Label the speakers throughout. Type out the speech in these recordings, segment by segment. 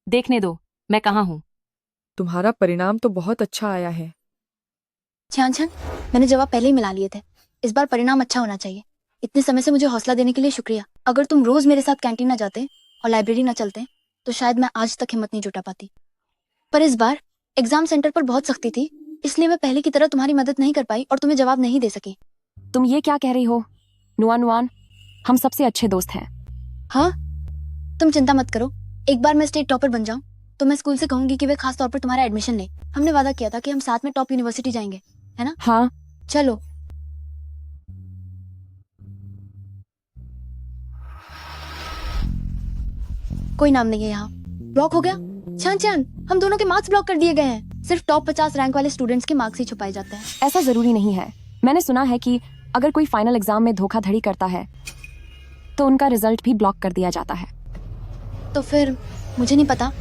Speaker 1: देखने दो, मैं कहाँ हूँ।
Speaker 2: तुम्हारा परिणाम तो बहुत अच्छा आया है।
Speaker 3: छान छान, मैंने जवाब पहले ही मिला लिए थे। इस बार परिणाम अच्छा होना चाहिए। इतने समय से मुझे हौसला देने के लिए शुक्रिया। अगर तुम रोज मेरे साथ कैंटीन ना जाते और लाइब्रेरी ना चलते तो शायद मैं आज तक हिम्मत नहीं जुटा पाती। पर इस बार एग्जाम सेंटर पर बहुत सख्ती थी, इसलिए मैं पहले की तरह तुम्हारी मदद नहीं कर पाई और तुम्हें जवाब नहीं दे सकी।
Speaker 1: तुम ये क्या कह रही हो? नुआन नुआन, हम सबसे अच्छे दोस्त हैं।
Speaker 3: हाँ, तुम चिंता मत करो। एक बार मैं स्टेट टॉपर बन जाऊं तो मैं स्कूल से कहूंगी कि वे खास तौर पर तुम्हारा एडमिशन ले। हमने वादा किया था कि हम साथ में टॉप यूनिवर्सिटी जाएंगे, है ना?
Speaker 1: हाँ।
Speaker 3: चलो। कोई नाम नहीं है यहाँ। ब्लॉक हो गया। छान छान, हम दोनों के मार्क्स ब्लॉक कर दिए गए हैं। सिर्फ टॉप 50 रैंक वाले स्टूडेंट्स के मार्क्स ही छुपाए जाते हैं।
Speaker 1: ऐसा जरूरी नहीं है। मैंने सुना है कि अगर कोई फाइनल एग्जाम में धोखाधड़ी करता है तो उनका रिजल्ट भी ब्लॉक कर दिया जाता है।
Speaker 3: तो फिर मुझे नहीं पता,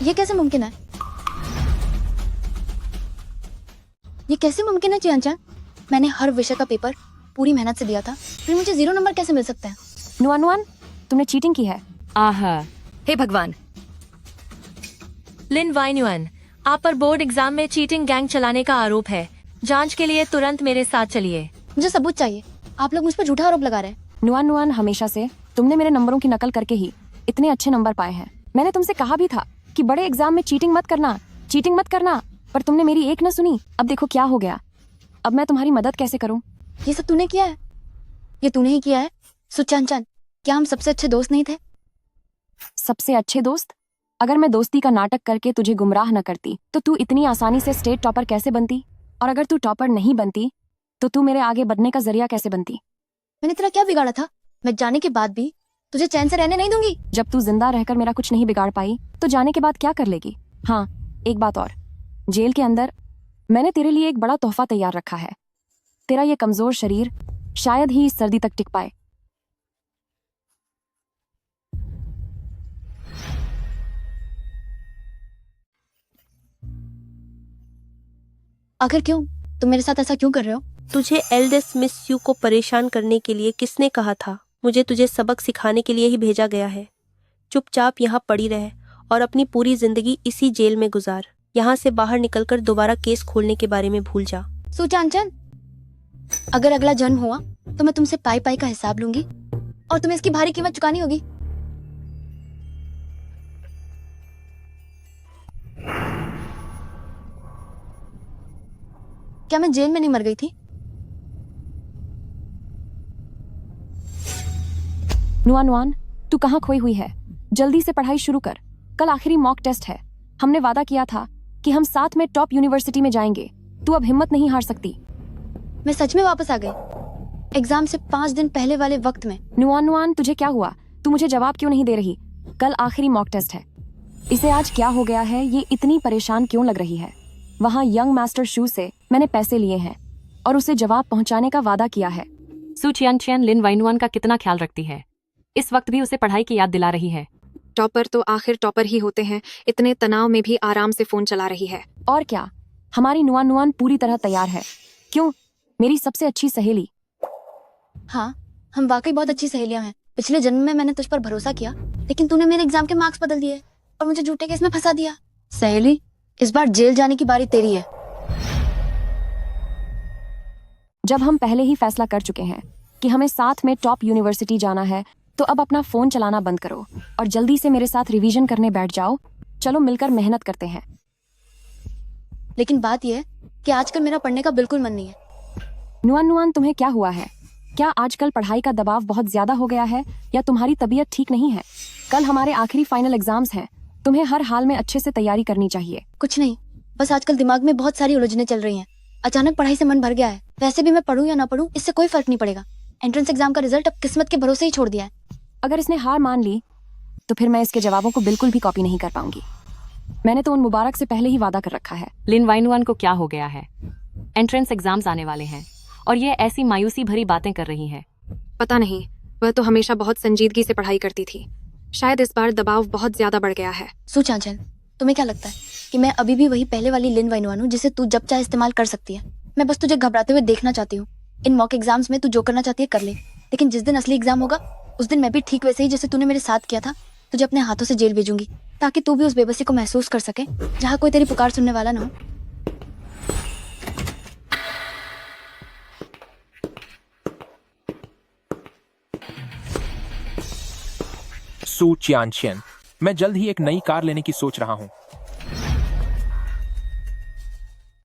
Speaker 3: ये कैसे मुमकिन है? ये कैसे मुमकिन है चियान चान? मैंने हर विषय का पेपर पूरी मेहनत से दिया था, फिर मुझे 0 नंबर कैसे मिल सकते हैं?
Speaker 1: नुआन नुआन, तुमने चीटिंग की है।
Speaker 4: आहा, हे भगवान। लिन वाइन्युअन, आप पर बोर्ड एग्जाम में चीटिंग गैंग चलाने का आरोप है। जांच के लिए तुरंत मेरे साथ चलिए।
Speaker 3: मुझे सबूत चाहिए। आप लोग मुझ पर झूठा आरोप लगा रहे हैं।
Speaker 1: नुआन नुआन, हमेशा से तुमने मेरे नंबरों की नकल करके ही इतने अच्छे नंबर पाए हैं। मैंने तुमसे कहा भी था कि बड़े एग्जाम में चीटिंग मत करना, पर तुमने मेरी एक न सुनी। अब देखो क्या हो गया। अब मैं तुम्हारी मदद कैसे करूं?
Speaker 3: ये सब तूने किया है? ये तूने ही किया है? सुचान चान, क्या हम सबसे अच्छे दोस्त नहीं थे?
Speaker 1: सबसे अच्छे दोस्त? अगर मैं दोस्ती का नाटक करके तुझे गुमराह न करती तो तू इतनी आसानी से स्टेट टॉपर कैसे बनती? और अगर तू टॉपर नहीं बनती तो तू मेरे आगे बढ़ने का जरिया कैसे बनती?
Speaker 3: मैंने तेरा क्या बिगाड़ा था? मैं जाने के बाद भी तुझे चैन से रहने नहीं दूंगी।
Speaker 1: जब तू जिंदा रहकर मेरा कुछ नहीं बिगाड़ पाई तो जाने के बाद क्या कर लेगी? हाँ, एक बात और, जेल के अंदर मैंने तेरे लिए एक बड़ा तोहफा तैयार रखा है। तेरा ये कमजोर शरीर शायद ही इस सर्दी तक टिक पाए।
Speaker 3: आखिर क्यों? तुम मेरे साथ ऐसा क्यों कर रहे हो?
Speaker 5: तुझे एल्डेस मिस यू को परेशान करने के लिए किसने कहा था? मुझे तुझे सबक सिखाने के लिए ही भेजा गया है। चुपचाप यहाँ पड़ी रह और अपनी पूरी जिंदगी इसी जेल में गुजार। यहाँ से बाहर निकलकर दोबारा केस खोलने के बारे में भूल जा।
Speaker 3: सुचान चान, अगर अगला जन्म हुआ तो मैं तुमसे पाई पाई का हिसाब लूंगी और तुम्हें इसकी भारी कीमत चुकानी होगी। क्या मैं जेल में नहीं मर गई थी?
Speaker 1: नुआन नुआन, तू कहाँ खोई हुई है? जल्दी से पढ़ाई शुरू कर। कल आखिरी मॉक टेस्ट है। हमने वादा किया था कि हम साथ में टॉप यूनिवर्सिटी में जाएंगे। तू अब हिम्मत नहीं हार सकती।
Speaker 3: मैं सच में वापस आ गई, एग्जाम से 5 दिन पहले वाले वक्त में।
Speaker 1: नुआन नुआन, तुझे क्या हुआ? तू मुझे जवाब क्यों नहीं दे रही? कल आखिरी मॉक टेस्ट है। इसे आज क्या हो गया है? ये इतनी परेशान क्यों लग रही है? वहाँ यंग मास्टर शू से मैंने पैसे लिए हैं और उसे जवाब पहुँचाने का वादा किया है।
Speaker 4: सू चियान चियान लिन वाइनुअन का कितना ख्याल रखती है। इस वक्त भी उसे पढ़ाई की याद दिला रही है।
Speaker 6: टॉपर तो आखिर टॉपर ही होते हैं। इतने तनाव में भी आराम से फोन चला रही है।
Speaker 1: और क्या, हमारी नुआन नुआन पूरी तरह तैयार है। क्यों, मेरी सबसे अच्छी सहेली।
Speaker 3: हाँ, हम वाकई बहुत अच्छी सहेलियां हैं। पिछले जन्म में मैंने तुझ पर भरोसा किया, लेकिन तूने मेरे एग्जाम के मार्क्स बदल दिए और मुझे झूठे केस में फंसा दिया। सहेली, इस बार जेल जाने की बारी तेरी है।
Speaker 1: जब हम पहले ही फैसला कर चुके हैं कि हमें साथ में टॉप यूनिवर्सिटी जाना है तो अब अपना फोन चलाना बंद करो और जल्दी से मेरे साथ रिवीजन करने बैठ जाओ। चलो मिलकर मेहनत करते हैं।
Speaker 3: लेकिन बात यह है कि आजकल मेरा पढ़ने का बिल्कुल मन नहीं है।
Speaker 1: नुआन नुआन, तुम्हें क्या हुआ है? क्या आजकल पढ़ाई का दबाव बहुत ज्यादा हो गया है या तुम्हारी तबीयत ठीक नहीं है? कल हमारे आखिरी फाइनल एग्जाम्स हैं। तुम्हें हर हाल में अच्छे से तैयारी करनी चाहिए।
Speaker 3: कुछ नहीं, बस आजकल दिमाग में बहुत सारी उलझनें चल रही हैं। अचानक पढ़ाई से मन भर गया है। वैसे भी मैं पढूं या ना पढूं, इससे कोई फर्क नहीं पड़ेगा। एंट्रेंस एग्जाम का रिजल्ट अब किस्मत के भरोसे ही छोड़ दिया है।
Speaker 1: अगर इसने हार मान ली तो फिर मैं इसके जवाबों को बिल्कुल भी कॉपी नहीं कर पाऊंगी। मैंने तो उन मुबारक से पहले ही वादा कर रखा है।
Speaker 4: लिन वाइनुअन को क्या हो गया है? एंट्रेंस एग्जाम्स आने वाले हैं और ये ऐसी मायूसी भरी बातें कर रही है।
Speaker 6: पता नहीं, वह तो हमेशा बहुत संजीदगी से पढ़ाई करती थी। शायद इस बार दबाव बहुत ज्यादा बढ़ गया है।
Speaker 3: सुचांचन, तुम्हें क्या लगता है कि मैं अभी भी वही पहले वाली लिन वाइनुआन हूं जिसे तू जब चाहे इस्तेमाल कर सकती है? मैं बस तुझे घबराते हुए देखना चाहती हूँ। इन मॉक एग्जाम्स में तू जो करना चाहती है कर ले, लेकिन जिस दिन असली एग्जाम होगा उस दिन मैं भी ठीक वैसे ही जैसे तूने मेरे साथ किया था तुझे अपने हाथों से जेल भेजूंगी, ताकि तू भी उस बेबसी को महसूस कर सके जहाँ कोई तेरी पुकार सुनने वाला ना हो।
Speaker 7: सू चियानशियन, मैं जल्द ही एक नई कार लेने की सोच रहा हूं।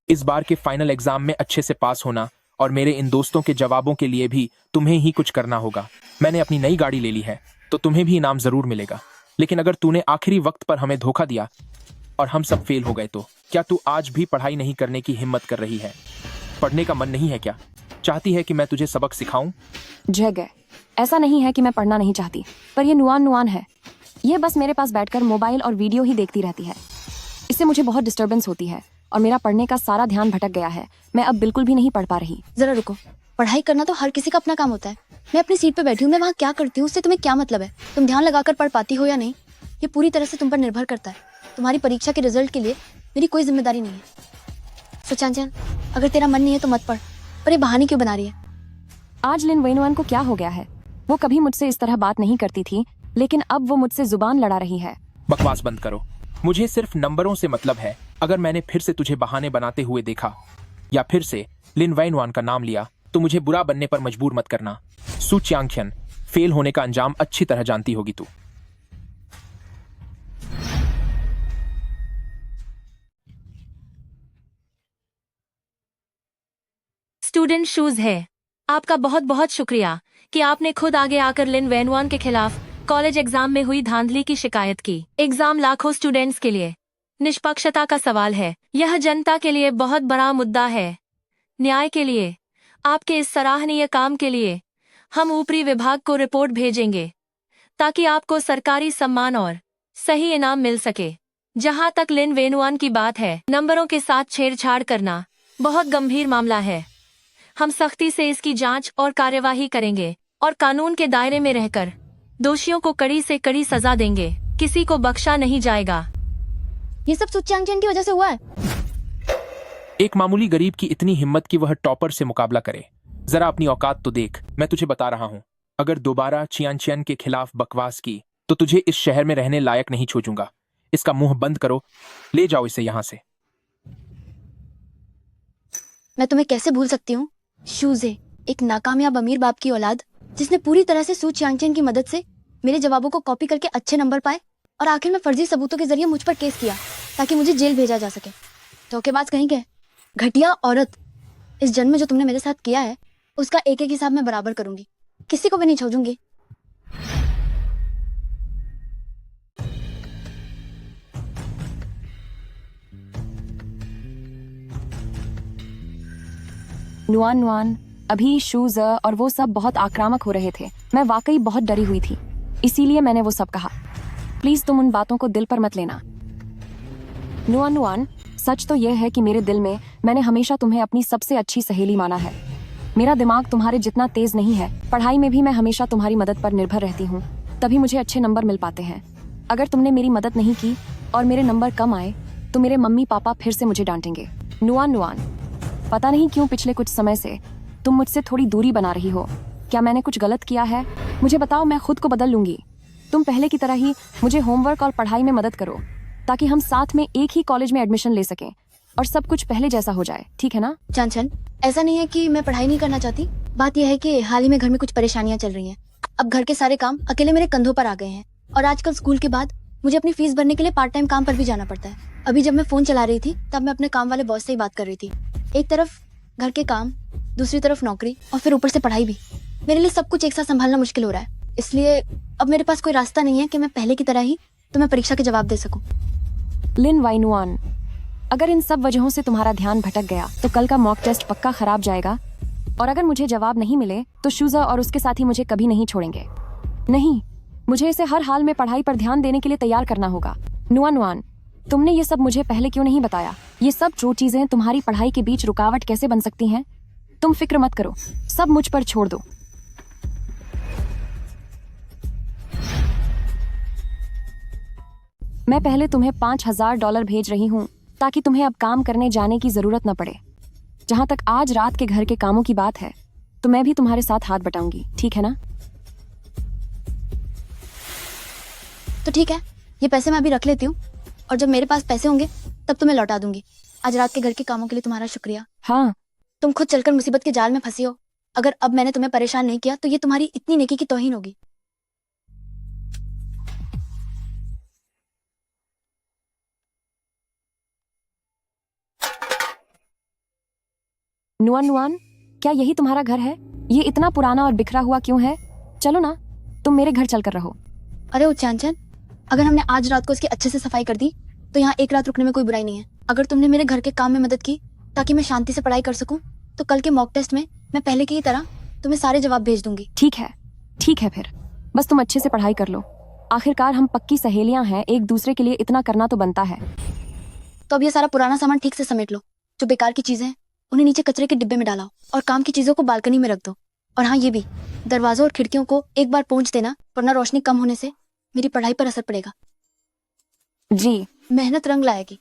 Speaker 7: इस बार के फाइनल एग्जाम में अच्छे से पास होना और मेरे इन दोस्तों के जवाबों के लिए भी तुम्हें ही कुछ करना होगा। मैंने अपनी नई गाड़ी ले ली है तो तुम्हें भी इनाम जरूर मिलेगा, लेकिन अगर तूने आखिरी वक्त पर हमें धोखा दिया और हम सब फेल हो गए तो क्या तू आज भी पढ़ाई नहीं करने की हिम्मत कर रही है? पढ़ने का मन नहीं है क्या? चाहती है कि मैं तुझे सबक सिखाऊं?
Speaker 1: जगह, ऐसा नहीं है कि मैं पढ़ना नहीं चाहती, पर ये नुआन नुआन है। ये बस मेरे पास बैठकर मोबाइल और वीडियो ही देखती रहती है। इससे मुझे बहुत डिस्टर्बेंस होती है और मेरा पढ़ने का सारा ध्यान भटक गया है। मैं अब बिल्कुल भी नहीं पढ़ पा रही।
Speaker 3: जरा रुको, पढ़ाई करना तो हर किसी का अपना काम होता है। मैं अपनी सीट पे बैठी हूँ, मैं वहाँ क्या करती हूँ उससे तुम्हें क्या मतलब है? तुम ध्यान लगाकर पढ़ पाती हो या नहीं, ये पूरी तरह से तुम पर निर्भर करता है। तुम्हारी परीक्षा के रिजल्ट के लिए मेरी कोई जिम्मेदारी नहीं है। सो चांचन, अगर तेरा मन नहीं है तो मत पढ़, पर ये बहाने क्यों बना रही है?
Speaker 1: आज लिन वेनुआन को क्या हो गया है? वो कभी मुझसे इस तरह बात नहीं करती थी, लेकिन अब वो मुझसे जुबान लड़ा रही है।
Speaker 7: बकवास बंद करो, मुझे सिर्फ नंबरों से मतलब है। अगर मैंने फिर से तुझे बहाने बनाते हुए देखा या फिर से लिन वेनुआन का नाम लिया तो मुझे बुरा बनने पर मजबूर मत करना। सू चियांगशन, फेल होने का अंजाम अच्छी तरह जानती होगी तू।
Speaker 4: स्टूडेंट शूज है। आपका बहुत बहुत शुक्रिया कि आपने खुद आगे आकर लिन वेनुआन के खिलाफ कॉलेज एग्जाम में हुई धांधली की शिकायत की। एग्जाम लाखों स्टूडेंट्स के लिए निष्पक्षता का सवाल है। यह जनता के लिए बहुत बड़ा मुद्दा है। न्याय के लिए आपके इस सराहनीय काम के लिए हम ऊपरी विभाग को रिपोर्ट भेजेंगे ताकि आपको सरकारी सम्मान और सही इनाम मिल सके। जहां तक लिन वेनुआन की बात है, नंबरों के साथ छेड़छाड़ करना बहुत गंभीर मामला है। हम सख्ती से इसकी जांच और कार्यवाही करेंगे और कानून के दायरे में रहकर दोषियों को कड़ी से कड़ी सजा देंगे। किसी को बख्शा नहीं जाएगा।
Speaker 3: ये सब सू चियांगशन की वजह से हुआ है।
Speaker 7: एक मामूली गरीब की इतनी हिम्मत कि वह टॉपर से मुकाबला करे। जरा अपनी औकात तो देख। मैं तुझे बता रहा हूँ, अगर दोबारा चियांगशन के खिलाफ बकवास की तो तुझे इस शहर में रहने लायक नहीं छोड़ूंगा। इसका मुंह बंद करो, ले जाओ इसे यहाँ से।
Speaker 3: मैं तुम्हें कैसे भूल सकती हूँ? शूजे, एक नाकामयाब अमीर बाप की औलाद जिसने पूरी तरह से सू चियांगशन की मदद से मेरे जवाबों को कॉपी करके अच्छे नंबर पाए और आखिर में फर्जी सबूतों के जरिए मुझ पर केस किया ताकि मुझे जेल भेजा जा सके। धोखेबाज कहीं के, घटिया औरत। इस जन्म में जो तुमने मेरे साथ किया है उसका एक एक हिसाब मैं बराबर करूंगी, किसी को भी नहीं छोड़ूंगी।
Speaker 1: नुआन नुआन, अभी शूज और वो सब बहुत आक्रामक हो रहे थे। मैं वाकई बहुत डरी हुई थी, इसीलिए मैंने वो सब कहा। प्लीज तुम उन बातों को दिल पर मत लेना। नुआन नुआन, सच तो यह है कि मेरे दिल में मैंने हमेशा तुम्हें अपनी सबसे अच्छी सहेली माना है। मेरा दिमाग तुम्हारे जितना तेज नहीं है। पढ़ाई में भी मैं हमेशा तुम्हारी मदद पर निर्भर रहती हूँ, तभी मुझे अच्छे नंबर मिल पाते हैं। अगर तुमने मेरी मदद नहीं की और मेरे नंबर कम आए तो मेरे मम्मी पापा फिर से मुझे डांटेंगे। नुआन नुआन, पता नहीं क्यों पिछले कुछ समय से तुम मुझसे थोड़ी दूरी बना रही हो। क्या मैंने कुछ गलत किया है? मुझे बताओ, मैं खुद को बदल लूंगी। तुम पहले की तरह ही मुझे होमवर्क और पढ़ाई में मदद करो ताकि हम साथ में एक ही कॉलेज में एडमिशन ले सकें और सब कुछ पहले जैसा हो जाए, ठीक है ना?
Speaker 3: चांचन, ऐसा नहीं है कि मैं पढ़ाई नहीं करना चाहती। बात यह है कि हाल ही में घर में कुछ परेशानियां चल रही हैं। अब घर के सारे काम अकेले मेरे कंधों पर आ गए हैं और आजकल स्कूल के बाद मुझे अपनी फीस भरने के लिए पार्ट टाइम काम पर भी जाना पड़ता है। अभी जब मैं फोन चला रही थी तब मैं अपने काम वाले बॉस से ही बात कर रही थी। एक तरफ घर के काम, दूसरी तरफ नौकरी और फिर ऊपर से पढ़ाई भी। मेरे लिए सब कुछ एक साथ संभालना मुश्किल हो रहा है, इसलिए अब मेरे पास कोई रास्ता नहीं है कि मैं पहले की तरह ही तुम्हें परीक्षा के जवाब दे सकूं।
Speaker 1: लिन वेनुआन, अगर इन सब वजहों से तुम्हारा ध्यान भटक गया तो कल का मॉक टेस्ट पक्का खराब जाएगा और अगर मुझे जवाब नहीं मिले तो शूजा और उसके साथी मुझे कभी नहीं छोड़ेंगे। नहीं, मुझे इसे हर हाल में पढ़ाई पर ध्यान देने के लिए तैयार करना होगा। नुआन नुआन, तुमने ये सब मुझे पहले क्यों नहीं बताया? ये सब जो चीजें तुम्हारी पढ़ाई के बीच रुकावट कैसे बन सकती हैं? तुम फिक्र मत करो, सब मुझ पर छोड़ दो। मैं पहले तुम्हें $5000 भेज रही हूँ ताकि तुम्हें अब काम करने जाने की जरूरत न पड़े। जहां तक आज रात के घर के कामों की बात है तो मैं भी तुम्हारे साथ हाथ बटाऊंगी, ठीक है ना?
Speaker 3: तो ठीक है, ये पैसे मैं अभी रख लेती हूँ और जब मेरे पास पैसे होंगे तब तुम्हें लौटा दूंगी। आज रात के घर के कामों के लिए तुम्हारा शुक्रिया।
Speaker 1: हाँ,
Speaker 3: तुम खुद चलकर मुसीबत के जाल में फंसी हो। अगर अब मैंने तुम्हें परेशान नहीं किया तो ये तुम्हारी इतनी नेकी की तौहीन होगी।
Speaker 1: नुआन नुआन, क्या यही तुम्हारा घर है? ये इतना पुराना और बिखरा हुआ क्यों है? चलो ना, तुम मेरे घर चलकर रहो।
Speaker 3: अरे उच्चांचन, अगर हमने आज रात को इसकी अच्छे से सफाई कर दी तो यहाँ एक रात रुकने में कोई बुराई नहीं है। अगर तुमने मेरे घर के काम में मदद की ताकि मैं शांति से पढ़ाई कर सकूं तो कल के मॉक टेस्ट में मैं पहले की ही तरह तुम्हें सारे जवाब भेज दूंगी।
Speaker 1: ठीक है फिर, बस तुम अच्छे से पढ़ाई कर लो। आखिरकार हम पक्की सहेलियां हैं, एक दूसरे के लिए इतना करना तो बनता है।
Speaker 3: तो अब ये सारा पुराना सामान ठीक से समेट लो। जो बेकार की चीजें हैं उन्हें नीचे कचरे के डिब्बे में डालाओ और काम की चीजों को बालकनी में रख दो। और हाँ, ये भी, दरवाजों और खिड़कियों को एक बार पोंछ देना, वरना रोशनी कम होने से मेरी पढ़ाई पर असर पड़ेगा।
Speaker 1: जी।
Speaker 3: मेहनत रंग लाएगी।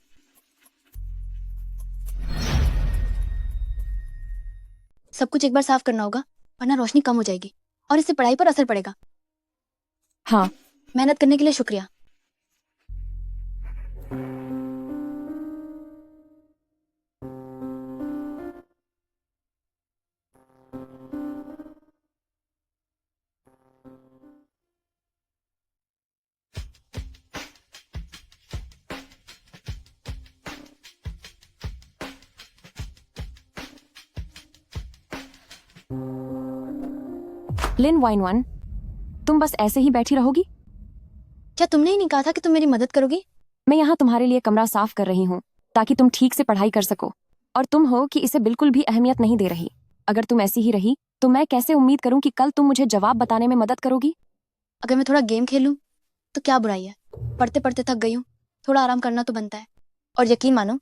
Speaker 3: सब कुछ एक बार साफ करना होगा, वरना रोशनी कम हो जाएगी और इससे पढ़ाई पर असर पड़ेगा।
Speaker 1: हाँ।
Speaker 3: मेहनत करने के लिए शुक्रिया।
Speaker 1: लिन वाइनवन, तुम बस ऐसे ही बैठी रहोगी?
Speaker 3: क्या तुमने ही नहीं कहा था कि तुम मेरी मदद करोगी?
Speaker 1: मैं यहाँ तुम्हारे लिए कमरा साफ कर रही हूँ ताकि तुम ठीक से पढ़ाई कर सको, और तुम हो कि इसे बिल्कुल भी अहमियत नहीं दे रही। अगर तुम ऐसी ही रही तो मैं कैसे उम्मीद करूँ कि कल तुम मुझे जवाब बताने में मदद करोगी?
Speaker 3: अगर मैं थोड़ा गेम खेलूं तो क्या बुराई है? पढ़ते पढ़ते थक गई हूँ, थोड़ा आराम करना तो बनता है। और यकीन मानो,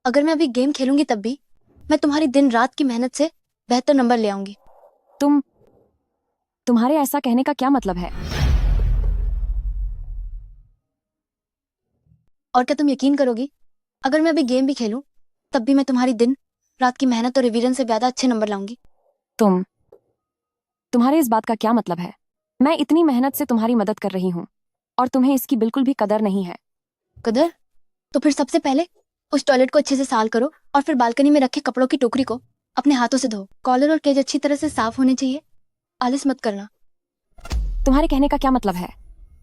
Speaker 3: अगर मैं अभी गेम खेलूंगी तब भी मैं तुम्हारी दिन रात की मेहनत से बेहतर नंबर ले आऊंगी।
Speaker 1: तुम्हारे ऐसा कहने का क्या मतलब है?
Speaker 3: और क्या तुम यकीन करोगी, अगर मैं अभी गेम भी खेलूं तब भी मैं तुम्हारी दिन रात की मेहनत और रिवीजन से ज्यादा अच्छे नंबर लाऊंगी।
Speaker 1: तुम्हारे इस बात का क्या मतलब है? मैं इतनी मेहनत से तुम्हारी मदद कर रही हूँ और तुम्हें इसकी बिल्कुल भी कदर नहीं है।
Speaker 3: कदर? तो फिर सबसे पहले उस टॉयलेट को अच्छे से साल करो और फिर बालकनी में रखे कपड़ों की टोकरी को अपने हाथों से धो। कॉलर और केज अच्छी तरह से साफ होने चाहिए। आलस मत करना।
Speaker 1: तुम्हारे कहने का क्या मतलब है?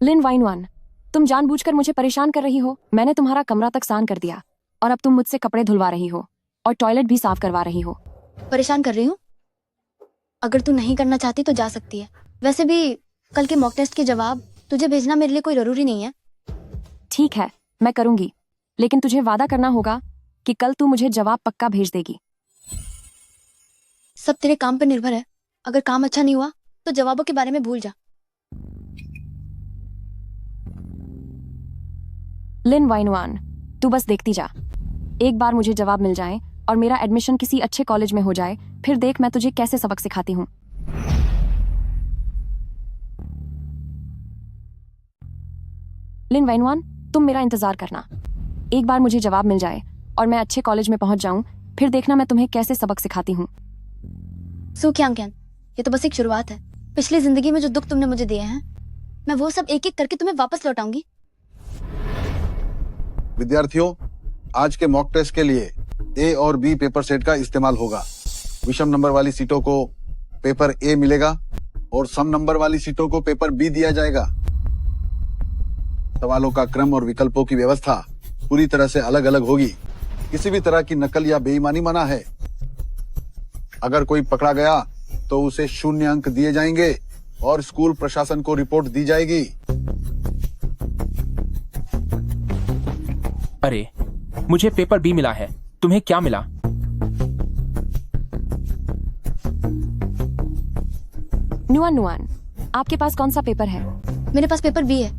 Speaker 1: लिन वाइनवन, तुम जानबूझकर मुझे परेशान कर रही हो। मैंने तुम्हारा कमरा तक सान कर दिया और अब तुम मुझसे कपड़े धुलवा रही हो और टॉयलेट भी साफ करवा रही हो।
Speaker 3: परेशान कर रही हूँ? अगर तू नहीं करना चाहती तो जा सकती है। वैसे भी कल के मॉक टेस्ट के जवाब तुझे भेजना मेरे लिए कोई जरूरी नहीं है।
Speaker 1: ठीक है, मैं करूंगी, लेकिन तुझे वादा करना होगा कि कल तू मुझे जवाब पक्का भेज देगी।
Speaker 3: सब तेरे काम पर निर्भर है। अगर काम अच्छा नहीं हुआ तो जवाबों के बारे में भूल जा।
Speaker 1: लिन वाइनवान, तू बस देखती जा। एक बार मुझे जवाब मिल जाए और मेरा एडमिशन किसी अच्छे कॉलेज में हो जाए, फिर देख मैं तुझे कैसे सबक सिखाती हूँ। लिन वाइनवान, तुम मेरा इंतजार करना। एक बार मुझे जवाब मिल जाए और मैं अच्छे कॉलेज में पहुंच जाऊं, फिर देखना मैं तुम्हें कैसे सबक सिखाती हूँ।
Speaker 3: सुख्यांक्यान, ये तो बस एक शुरुआत है। पिछली जिंदगी में जो दुख तुमने मुझे दिए हैं, मैं वो सब एक एक करके तुम्हें वापस लौटाऊंगी।
Speaker 8: विद्यार्थियों, आज के मॉक टेस्ट के लिए ए और बी पेपर सेट का इस्तेमाल होगा। विषम नंबर वाली सीटों को पेपर ए मिलेगा और सम नंबर वाली सीटों को पेपर बी दिया जाएगा। सवालों का क्रम और विकल्पों की व्यवस्था पूरी तरह से अलग अलग होगी। किसी भी तरह की नकल या बेईमानी मना है। अगर कोई पकड़ा गया तो उसे 0 अंक दिए जाएंगे और स्कूल प्रशासन को रिपोर्ट दी जाएगी।
Speaker 7: अरे, मुझे पेपर बी मिला है, तुम्हें क्या मिला?
Speaker 1: नुआन नुआन, आपके पास कौन सा पेपर है?
Speaker 3: मेरे पास पेपर बी है।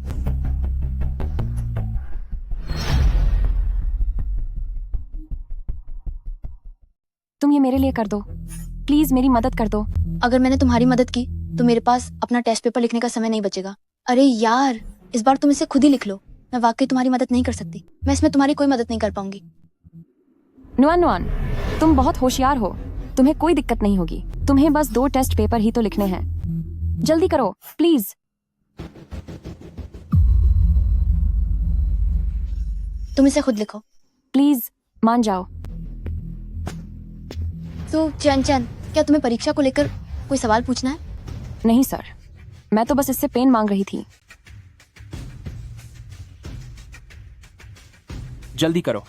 Speaker 1: तुम ये मेरे लिए कर दो, प्लीज मेरी मदद कर दो।
Speaker 3: अगर मैंने तुम्हारी मदद की तो मेरे पास अपना टेस्ट पेपर लिखने का समय नहीं बचेगा। अरे यार, इस बार तुम इसे खुद ही लिख लो। मैं वाकई तुम्हारी मदद नहीं कर सकती। मैं इसमें तुम्हारी कोई मदद नहीं कर पाऊंगी।
Speaker 1: नुआन नुआन, तुम बहुत होशियार हो, तुम्हें कोई दिक्कत नहीं होगी। तुम्हें बस 2 टेस्ट पेपर ही तो लिखने हैं। जल्दी करो प्लीज।
Speaker 3: तुम इसे खुद लिखो।
Speaker 1: प्लीज मान जाओ।
Speaker 3: तो चैन चैन, क्या तुम्हें परीक्षा को लेकर कोई सवाल पूछना है?
Speaker 1: नहीं सर, मैं तो बस इससे पेन मांग रही थी।
Speaker 7: जल्दी करो।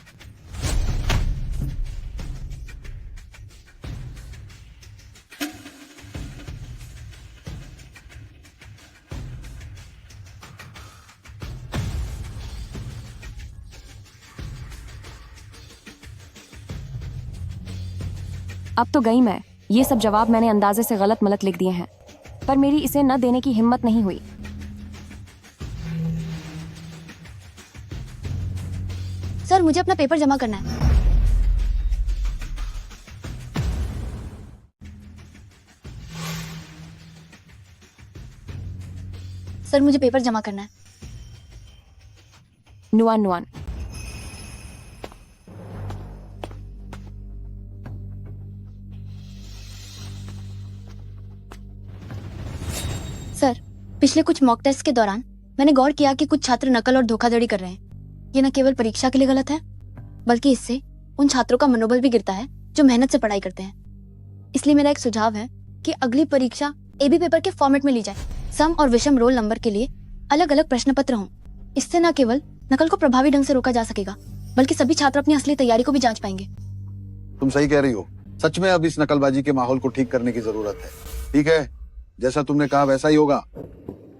Speaker 1: अब तो गई मैं। ये सब जवाब मैंने अंदाजे से गलत मलत लिख दिए हैं, पर मेरी इसे न देने की हिम्मत नहीं हुई।
Speaker 3: सर, मुझे अपना पेपर जमा करना है। सर, मुझे पेपर जमा करना है।
Speaker 1: नुआन नुआन।
Speaker 3: सर, पिछले कुछ मॉक टेस्ट के दौरान मैंने गौर किया कि कुछ छात्र नकल और धोखाधड़ी कर रहे हैं। ये न केवल परीक्षा के लिए गलत है, बल्कि इससे उन छात्रों का मनोबल भी गिरता है जो मेहनत से पढ़ाई करते हैं। इसलिए मेरा एक सुझाव है कि अगली परीक्षा एबी पेपर के फॉर्मेट में ली जाए। सम और विषम रोल नंबर के लिए अलग अलग प्रश्न पत्र हों। इससे न केवल नकल को प्रभावी ढंग से रोका जा सकेगा, बल्कि सभी छात्र अपनी असली तैयारी को भी जांच पाएंगे।
Speaker 8: तुम सही कह रही हो। सच में अब इस नकलबाजी के माहौल को ठीक करने की जरूरत है। ठीक है, जैसा तुमने कहा वैसा ही होगा।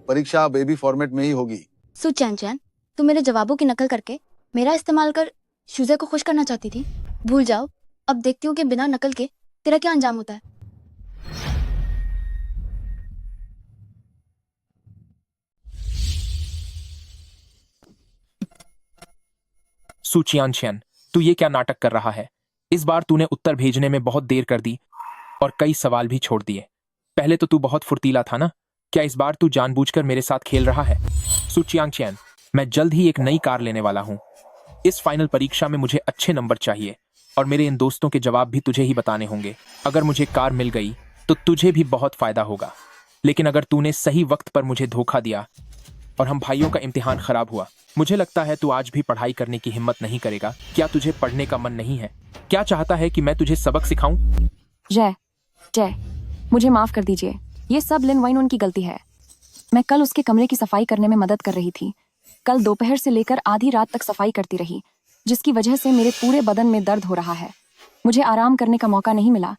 Speaker 8: परीक्षा अब एबी फॉर्मेट में ही होगी।
Speaker 3: सो चैन चैन, तुम मेरे जवाबों की नकल करके मेरा इस्तेमाल कर शूजे को खुश करना चाहती थी। भूल जाओ, अब देखती हूँ कि बिना नकल के तेरा क्या अंजाम होता है।
Speaker 7: सुचियानशियन, तू ये क्या नाटक कर रहा है? इस बार तूने उत्तर भेजने में बहुत देर कर दी और कई सवाल भी छोड़ दिए। पहले तो तू बहुत फुर्तीला था ना? क्या इस बार तू जानबूझकर मेरे साथ खेल रहा है? सुचियांगचैन, मैं जल्द ही एक नई कार लेने वाला हूँ। इस फाइनल परीक्षा में मुझे अच्छे नंबर चाहिए और मेरे इन दोस्तों के जवाब भी तुझे ही बताने होंगे। अगर मुझे कार मिल गई तो तुझे भी बहुत फायदा होगा, लेकिन अगर तूने सही वक्त पर मुझे धोखा दिया और हम भाइयों का इम्तिहान खराब हुआ, मुझे लगता है तू आज भी पढ़ाई करने की हिम्मत नहीं करेगा। क्या तुझे पढ़ने का मन नहीं है? क्या चाहता है कि मैं तुझे सबक सिखाऊं?
Speaker 1: जय जय, मुझे माफ कर दीजिए। ये सब लिन वाइनोन की गलती है। मैं कल उसके कमरे की सफाई करने में मदद कर रही थी। कल दोपहर से लेकर आधी रात तक सफाई करती रही, जिसकी वजह से मेरे पूरे बदन में दर्द हो रहा है। मुझे आराम करने का मौका नहीं मिला।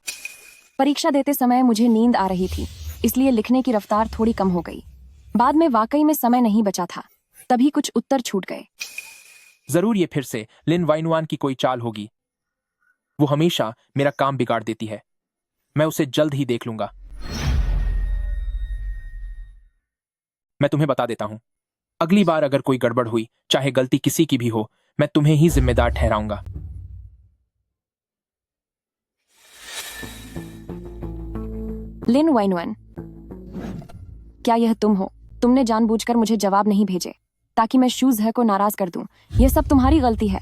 Speaker 1: परीक्षा देते समय मुझे नींद आ रही थी, इसलिए लिखने की रफ्तार थोड़ी कम हो गई। बाद में वाकई में समय नहीं बचा था, तभी कुछ उत्तर छूट गए।
Speaker 7: जरूर ये फिर से लिन वाइनवान की कोई चाल होगी। वो हमेशा मेरा काम बिगाड़ देती है। मैं उसे जल्द ही देख लूंगा। मैं तुम्हें बता देता हूं, अगली बार अगर कोई गड़बड़ हुई, चाहे गलती किसी की भी हो, मैं तुम्हें ही जिम्मेदार ठहराऊंगा।
Speaker 1: लिन वाइनवन, क्या यह तुम हो? तुमने जानबूझकर मुझे जवाब नहीं भेजे ताकि मैं शूज है को नाराज कर दूं। यह सब तुम्हारी गलती है।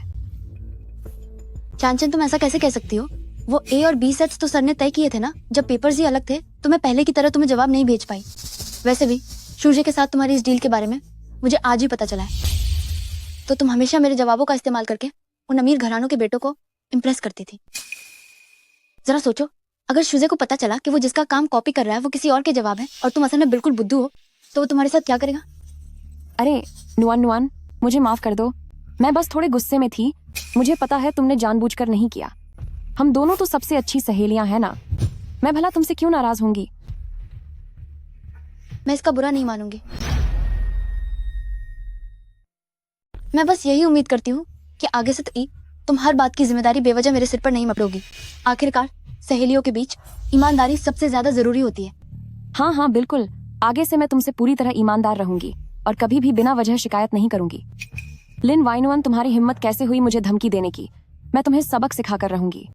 Speaker 3: चांचन, तुम ऐसा कैसे कह सकती हो? वो ए और बी सेट्स तो सर ने तय किए थे ना। जब पेपर्स ही अलग थे तो मैं पहले की तरह तुम्हें जवाब नहीं भेज पाई। वैसे भी शूजे के साथ तुम्हारी इस डील के बारे में मुझे आज ही पता चला है। तो तुम हमेशा मेरे जवाबों का इस्तेमाल करके उन अमीर घरानों के बेटों को इम्प्रेस करती थी। जरा सोचो, अगर शूजे को पता चला कि वो जिसका काम कॉपी कर रहा है वो किसी और के जवाब है और तुम असल में बिल्कुल बुद्धू हो, तो वो तुम्हारे साथ क्या करेगा?
Speaker 1: अरे नुआन नुआन, मुझे माफ कर दो। मैं बस थोड़े गुस्से में थी। मुझे पता है तुमने जानबूझकर नहीं किया। हम दोनों तो सबसे अच्छी सहेलियां हैं ना। मैं भला तुमसे क्यों नाराज होंगी?
Speaker 3: मैं इसका बुरा नहीं मानूंगी। मैं बस यही उम्मीद करती हूँ कि आगे से तुम हर बात की जिम्मेदारी बेवजह मेरे सिर पर नहीं मपड़ोगी। आखिरकार सहेलियों के बीच ईमानदारी सबसे ज्यादा जरूरी होती है।
Speaker 1: हाँ हाँ बिल्कुल, आगे से मैं तुमसे पूरी तरह ईमानदार रहूंगी और कभी भी बिना वजह शिकायत नहीं करूंगी। लिन वाइनवन, तुम्हारी हिम्मत कैसे हुई मुझे धमकी देने की? मैं तुम्हें सबक सिखा कर रहूंगी।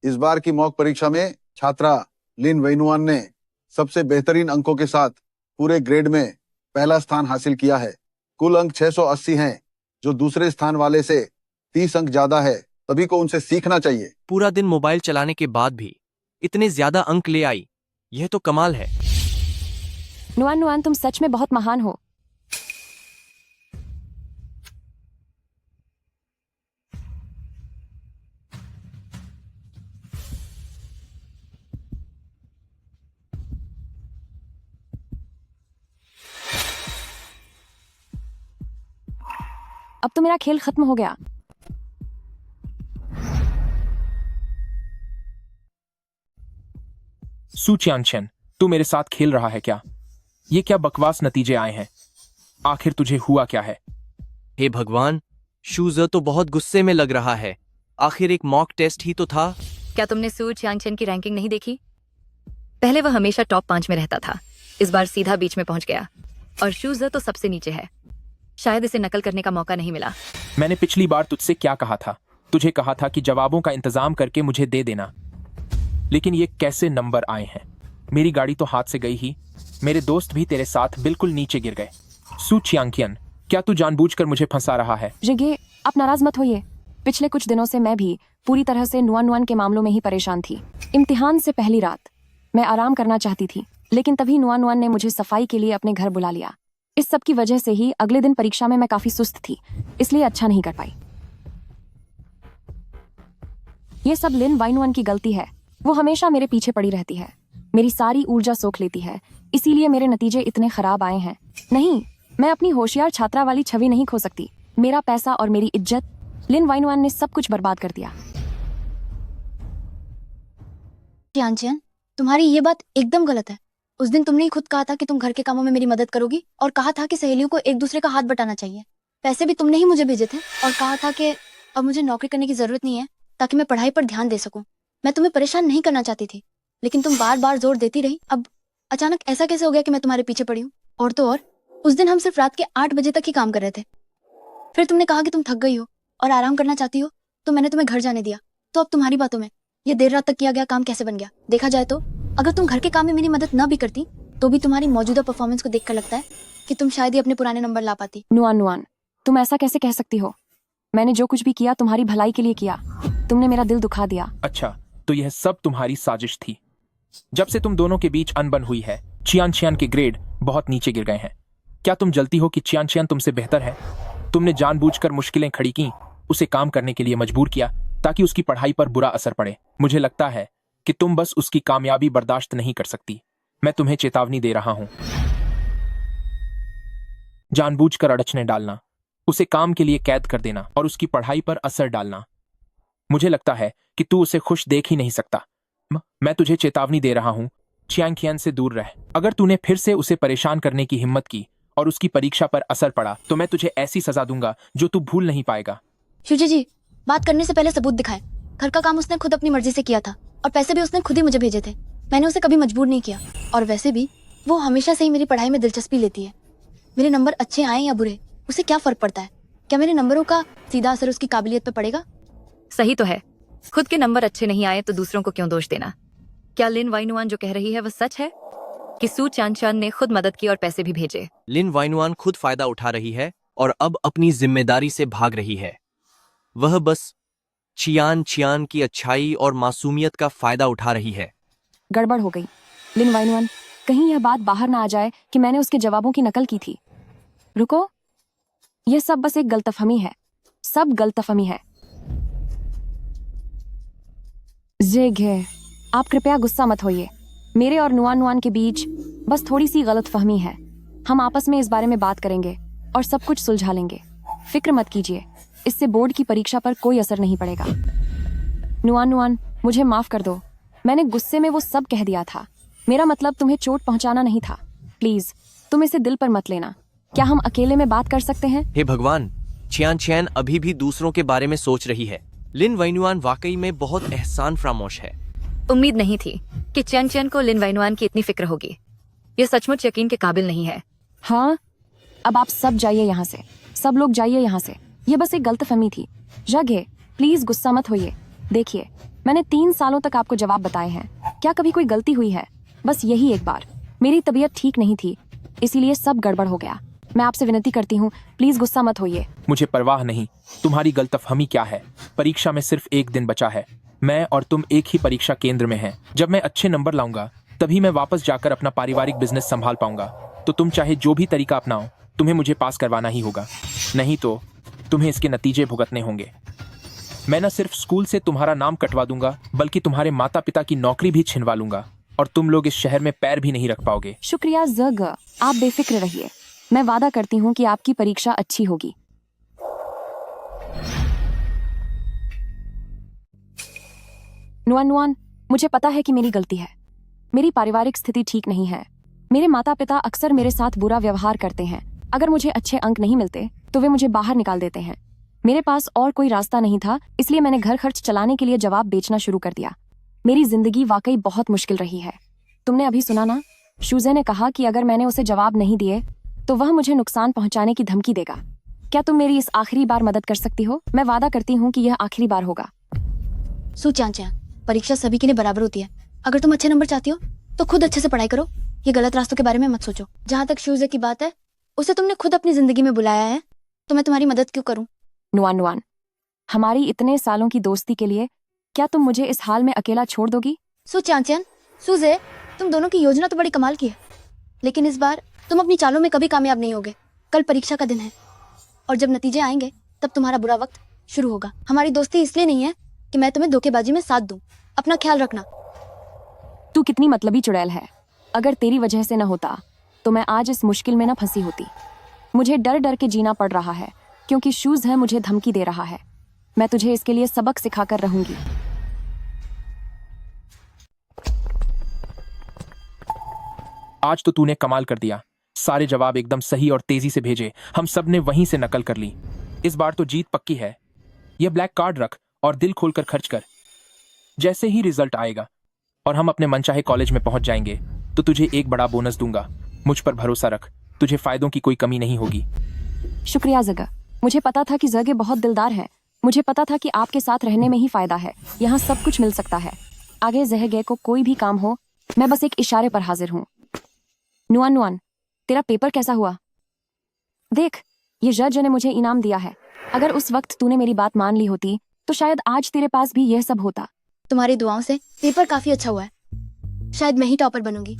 Speaker 8: इस बार की मॉक परीक्षा में छात्रा लिन वैनुआन ने सबसे बेहतरीन अंकों के साथ पूरे ग्रेड में पहला स्थान हासिल किया है। कुल अंक 680 हैं, जो दूसरे स्थान वाले से 30 अंक ज्यादा है। सभी को उनसे सीखना चाहिए।
Speaker 9: पूरा दिन मोबाइल चलाने के बाद भी इतने ज्यादा अंक ले आई, यह तो कमाल है।
Speaker 1: नुआन नुआन, तुम सच में बहुत महान हो। अब तो मेरा खेल खत्म हो गया।
Speaker 7: सू चियांगचेन, तू मेरे साथ खेल रहा है क्या? ये क्या बकवास नतीजे आए हैं? आखिर तुझे हुआ क्या है?
Speaker 9: हे भगवान, शूज़र तो बहुत गुस्से में लग रहा है। आखिर एक मॉक टेस्ट ही तो था।
Speaker 10: क्या तुमने सू चियांगचेन की रैंकिंग नहीं देखी? पहले वह हमेशा टॉप 5 में रहता था, इस बार सीधा बीच में पहुंच गया और शूज़र तो सबसे नीचे है। शायद इसे नकल करने का मौका नहीं मिला।
Speaker 7: मैंने पिछली बार तुझसे क्या कहा था? तुझे कहा था कि जवाबों का इंतजाम करके मुझे दे देना। लेकिन ये कैसे नंबर आए हैं? मेरी गाड़ी तो हाथ से गई ही, मेरे दोस्त भी तेरे साथ बिल्कुल नीचे गिर गए। सू चियांगकियन, क्या तू जानबूझकर मुझे फंसा रहा है?
Speaker 1: जिगे, आप नाराज मत होइए। पिछले कुछ दिनों से मैं भी पूरी तरह से नुआन नुआन के मामलों में ही परेशान थी। इम्तिहान से पहली रात मैं आराम करना चाहती थी, लेकिन तभी नुआन नुआन ने मुझे सफाई के लिए अपने घर बुला लिया। इस सब की वजह से ही अगले दिन परीक्षा में मैं काफी सुस्त थी, इसलिए अच्छा नहीं कर पाई। ये सब लिन वाइनुअन की गलती है। वो हमेशा मेरे पीछे पड़ी रहती है, मेरी सारी ऊर्जा सोख लेती है, इसीलिए मेरे नतीजे इतने खराब आए हैं। नहीं, मैं अपनी होशियार छात्रा वाली छवि नहीं खो सकती। मेरा पैसा और मेरी इज्जत लिन वाइनुअन ने सब कुछ बर्बाद कर दिया।
Speaker 3: चियांगचेन, तुम्हारी ये बात एकदम गलत है। उस दिन तुमने ही खुद कहा था कि तुम घर के कामों में मेरी मदद करोगी और कहा था कि सहेलियों को एक दूसरे का हाथ बटाना चाहिए। पैसे भी तुमने ही मुझे भेजे थे और कहा था कि अब मुझे नौकरी करने की जरूरत नहीं है ताकि मैं पढ़ाई पर ध्यान दे सकूं। मैं तुम्हें परेशान नहीं करना चाहती थी, लेकिन तुम बार बार जोर देती रही। अब अचानक ऐसा कैसे हो गया कि मैं तुम्हारे पीछे पड़ी हूँ? और तो और, उस दिन हम सिर्फ रात के 8 बजे तक ही काम कर रहे थे। फिर तुमने कहा कि तुम थक गई हो और आराम करना चाहती हो, तो मैंने तुम्हें घर जाने दिया। तो अब तुम्हारी बातों में ये देर रात तक किया गया काम कैसे बन गया? देखा जाए तो अगर तुम घर के काम में मेरी मदद न भी करती तो भी तुम्हारी मौजूदा परफॉर्मेंस को देखकर लगता है कि तुम शायद ही अपने पुराने नंबर ला पाती।
Speaker 1: नुआन नुआन, तुम ऐसा कैसे कह सकती हो? मैंने जो कुछ भी किया तुम्हारी भलाई के लिए किया। तुमने मेरा दिल दुखा दिया।
Speaker 7: अच्छा, तो यह सब तुम्हारी साजिश थी। जब से तुम दोनों के बीच अनबन हुई है, चियांगचियान के ग्रेड बहुत नीचे गिर गए हैं। क्या तुम जलती हो कि चियांगचियान तुमसे बेहतर है? तुमने जानबूझकर मुश्किलें खड़ी की, उसे काम करने के लिए मजबूर किया ताकि उसकी पढ़ाई पर बुरा असर पड़े। मुझे लगता है कि तुम बस उसकी कामयाबी बर्दाश्त नहीं कर सकती। मैं तुम्हें चेतावनी दे रहा हूं, जानबूझकर अड़चने डालना, उसे काम के लिए कैद कर देना और उसकी पढ़ाई पर असर डालना। मुझे लगता है कि तू उसे खुश देख ही नहीं सकता। मैं तुझे चेतावनी दे रहा हूं, चियांगकियन से दूर रह। अगर तूने फिर से उसे परेशान करने की हिम्मत की और उसकी परीक्षा पर असर पड़ा तो मैं तुझे ऐसी सजा दूंगा जो तू भूल नहीं पाएगा।
Speaker 3: शुजी जी, बात करने से पहले सबूत दिखाएं। घर का काम उसने खुद अपनी मर्जी से किया था और पैसे भी उसने खुद ही मुझे भेजे थे। मैंने उसे कभी मजबूर नहीं किया। और वैसे भी वो हमेशा से ही मेरी पढ़ाई में दिलचस्पी लेती है। मेरे नंबर अच्छे आए या बुरे, उसे क्या फर्क पड़ता है? क्या मेरे नंबरों का सीधा असर उसकी काबिलियत पर पड़ेगा?
Speaker 10: सही तो है, खुद के नंबर अच्छे नहीं आए तो दूसरों को क्यों दोष देना? क्या लिन वाइनुआन जो कह रही है वह सच है कि सू चियांगचियान ने खुद मदद की और पैसे भी भेजे?
Speaker 9: लिन वाइनुआन खुद फायदा उठा रही है और अब अपनी जिम्मेदारी से भाग रही है। वह बस चियांगचियान की अच्छाई और मासूमियत का फायदा उठा रही है।
Speaker 1: गड़बड़ हो गई। लिन वाइनुअन, कहीं यह बात बाहर ना आ जाए कि मैंने उसके जवाबों की नकल की थी। रुको, यह सब बस एक गलतफहमी है। सब गलतफहमी है। जेघे, आप कृपया गुस्सा मत होइए। मेरे और नुआन नुआन के बीच बस थोड़ी सी गलतफहमी है। हम आपस में इस बारे में बात करेंगे और सब कुछ सुलझा लेंगे। फिक्र मत कीजिए, इससे बोर्ड की परीक्षा पर कोई असर नहीं पड़ेगा। नुआन नुआन, मुझे माफ कर दो। मैंने गुस्से में वो सब कह दिया था। मेरा मतलब तुम्हें चोट पहुंचाना नहीं था। प्लीज, तुम इसे दिल पर मत लेना। क्या हम अकेले में बात कर सकते हैं?
Speaker 9: हे भगवान, चियांगचियान अभी भी दूसरों के बारे में सोच रही है। लिन वाइनुआन वाकई में बहुत एहसान फरामोश है।
Speaker 10: उम्मीद नहीं थी कि चियांगचियान को लिन वाइनुआन की इतनी फिक्र होगी। यह सचमुच यकीन के काबिल नहीं है।
Speaker 1: हाँ, अब आप सब जाइए यहाँ से। सब लोग जाइए यहाँ से। ये बस एक गलतफहमी थी। जगह, प्लीज गुस्सा मत होइए। देखिए, मैंने 3 सालों तक आपको जवाब बताए हैं। क्या कभी कोई गलती हुई है? बस यही एक बार। मेरी तबीयत ठीक नहीं थी, इसीलिए सब गड़बड़ हो गया। मैं आपसे विनती करती हूँ, प्लीज गुस्सा मत होइए।
Speaker 7: मुझे परवाह नहीं तुम्हारी गलतफहमी क्या है। परीक्षा में सिर्फ 1 दिन बचा है। मैं और तुम एक ही परीक्षा केंद्र में हैं। जब मैं अच्छे नंबर लाऊंगा तभी मैं वापस जाकर अपना पारिवारिक बिजनेस संभाल पाऊंगा। तो तुम चाहे जो भी तरीका अपनाओ, तुम्हें मुझे पास करवाना ही होगा, नहीं तो तुम्हें इसके नतीजे भुगतने होंगे। मैं न सिर्फ स्कूल से तुम्हारा नाम कटवा दूंगा, बल्कि तुम्हारे माता पिता की नौकरी भी छिनवा लूंगा और तुम लोग इस शहर में पैर भी नहीं रख पाओगे।
Speaker 1: शुक्रिया जग, आप बेफिक्र रहिए। मैं वादा करती हूँ कि आपकी परीक्षा अच्छी होगी। नुआन नुआन, मुझे पता है कि मेरी गलती है। मेरी पारिवारिक स्थिति ठीक नहीं है। मेरे माता पिता अक्सर मेरे साथ बुरा व्यवहार करते हैं। अगर मुझे अच्छे अंक नहीं मिलते तो वे मुझे बाहर निकाल देते हैं। मेरे पास और कोई रास्ता नहीं था, इसलिए मैंने घर खर्च चलाने के लिए जवाब बेचना शुरू कर दिया। मेरी जिंदगी वाकई बहुत मुश्किल रही है। तुमने अभी सुना ना, शूजे ने कहा कि अगर मैंने उसे जवाब नहीं दिए तो वह मुझे नुकसान पहुंचाने की धमकी देगा। क्या तुम मेरी इस आखिरी बार मदद कर सकती हो? मैं वादा करती हूँ कि यह आखिरी बार होगा।
Speaker 3: सू चांचा, परीक्षा सभी के लिए बराबर होती है। अगर तुम अच्छे नंबर चाहती हो तो खुद अच्छे से पढ़ाई करो। ये गलत रास्तों के बारे में मत सोचो। जहाँ तक शूजे की बात है, उसे तुमने खुद अपनी जिंदगी में बुलाया है, तो मैं तुम्हारी मदद क्यों करूं?
Speaker 1: नुआन नुआन, हमारी इतने सालों की दोस्ती के लिए क्या तुम मुझे इस हाल में अकेला छोड़ दोगी?
Speaker 3: सू चांचन, सूजे, तुम दोनों की योजना तो बड़ी कमाल की है, लेकिन इस बार तुम अपनी चालों में कभी कामयाब नहीं होगे। कल परीक्षा का दिन है और जब नतीजे आएंगे तब तुम्हारा बुरा वक्त शुरू होगा। हमारी दोस्ती इसलिए नहीं है कि मैं तुम्हें धोखेबाजी में साथ दूं। अपना ख्याल रखना।
Speaker 1: तू कितनी मतलबी चुड़ैल है। अगर तेरी वजह से न होता तो मैं आज इस मुश्किल में न फंसी होती। मुझे डर डर के जीना पड़ रहा है क्योंकि शूज है मुझे धमकी दे रहा है। मैं तुझे इसके लिए सबक सिखाकर रहूंगी।
Speaker 7: आज तो तूने कमाल कर दिया। सारे जवाब एकदम सही और तेजी से भेजे। हम सब ने वहीं से नकल कर ली। इस बार तो जीत पक्की है। यह ब्लैक कार्ड रख और दिल खोलकर खर्च कर। जैसे ही रिजल्ट आएगा और हम अपने मनचाहे कॉलेज में पहुंच जाएंगे तो तुझे एक बड़ा बोनस दूंगा। मुझ पर भरोसा रख, तुझे फायदों की कोई कमी नहीं होगी।
Speaker 1: शुक्रिया जगह। मुझे पता था कि जगह बहुत दिलदार है। मुझे पता था कि आपके साथ रहने में ही फायदा है। यहाँ सब कुछ मिल सकता है। आगे जहगे को कोई भी काम हो, मैं बस एक इशारे पर हाजिर हूँ। नुआन नुआन, तेरा पेपर कैसा हुआ? देख, ये जज ने मुझे इनाम दिया है। अगर उस वक्त तूने मेरी बात मान ली होती तो शायद आज तेरे पास भी यह सब होता।
Speaker 3: तुम्हारी दुआओं से पेपर काफी अच्छा हुआ है। शायद मैं ही टॉपर बनूंगी।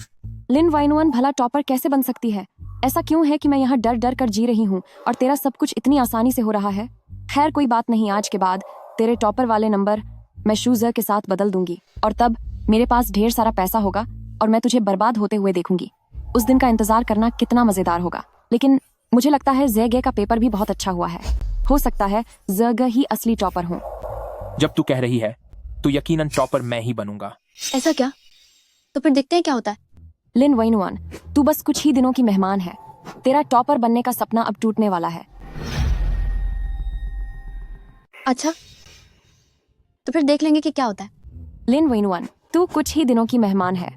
Speaker 1: लिन वाइनवन भला टॉपर कैसे बन सकती है? ऐसा क्यों है कि मैं यहाँ डर डर कर जी रही हूँ और तेरा सब कुछ इतनी आसानी से हो रहा है? खैर कोई बात नहीं, आज के बाद तेरे टॉपर वाले नंबर मैं शूजर के साथ बदल दूंगी और तब मेरे पास ढेर सारा पैसा होगा और मैं तुझे बर्बाद होते हुए देखूंगी। उस दिन का इंतजार करना कितना मजेदार होगा। लेकिन मुझे लगता है ज़ेगे का पेपर भी बहुत अच्छा हुआ है। हो सकता है ज़ेगे ही असली टॉपर हो।
Speaker 7: जब तू कह रही है तो यकीनन टॉपर मैं ही बनूंगा।
Speaker 3: ऐसा क्या? तो फिर देखते हैं क्या होता है।
Speaker 1: लिन वैनुआन, तू बस कुछ ही दिनों की मेहमान है। तेरा टॉपर बनने का सपना अब टूटने वाला है।
Speaker 3: अच्छा, तो फिर देख लेंगे कि क्या होता है।
Speaker 1: लिन वैनुआन, तू कुछ ही दिनों की मेहमान है।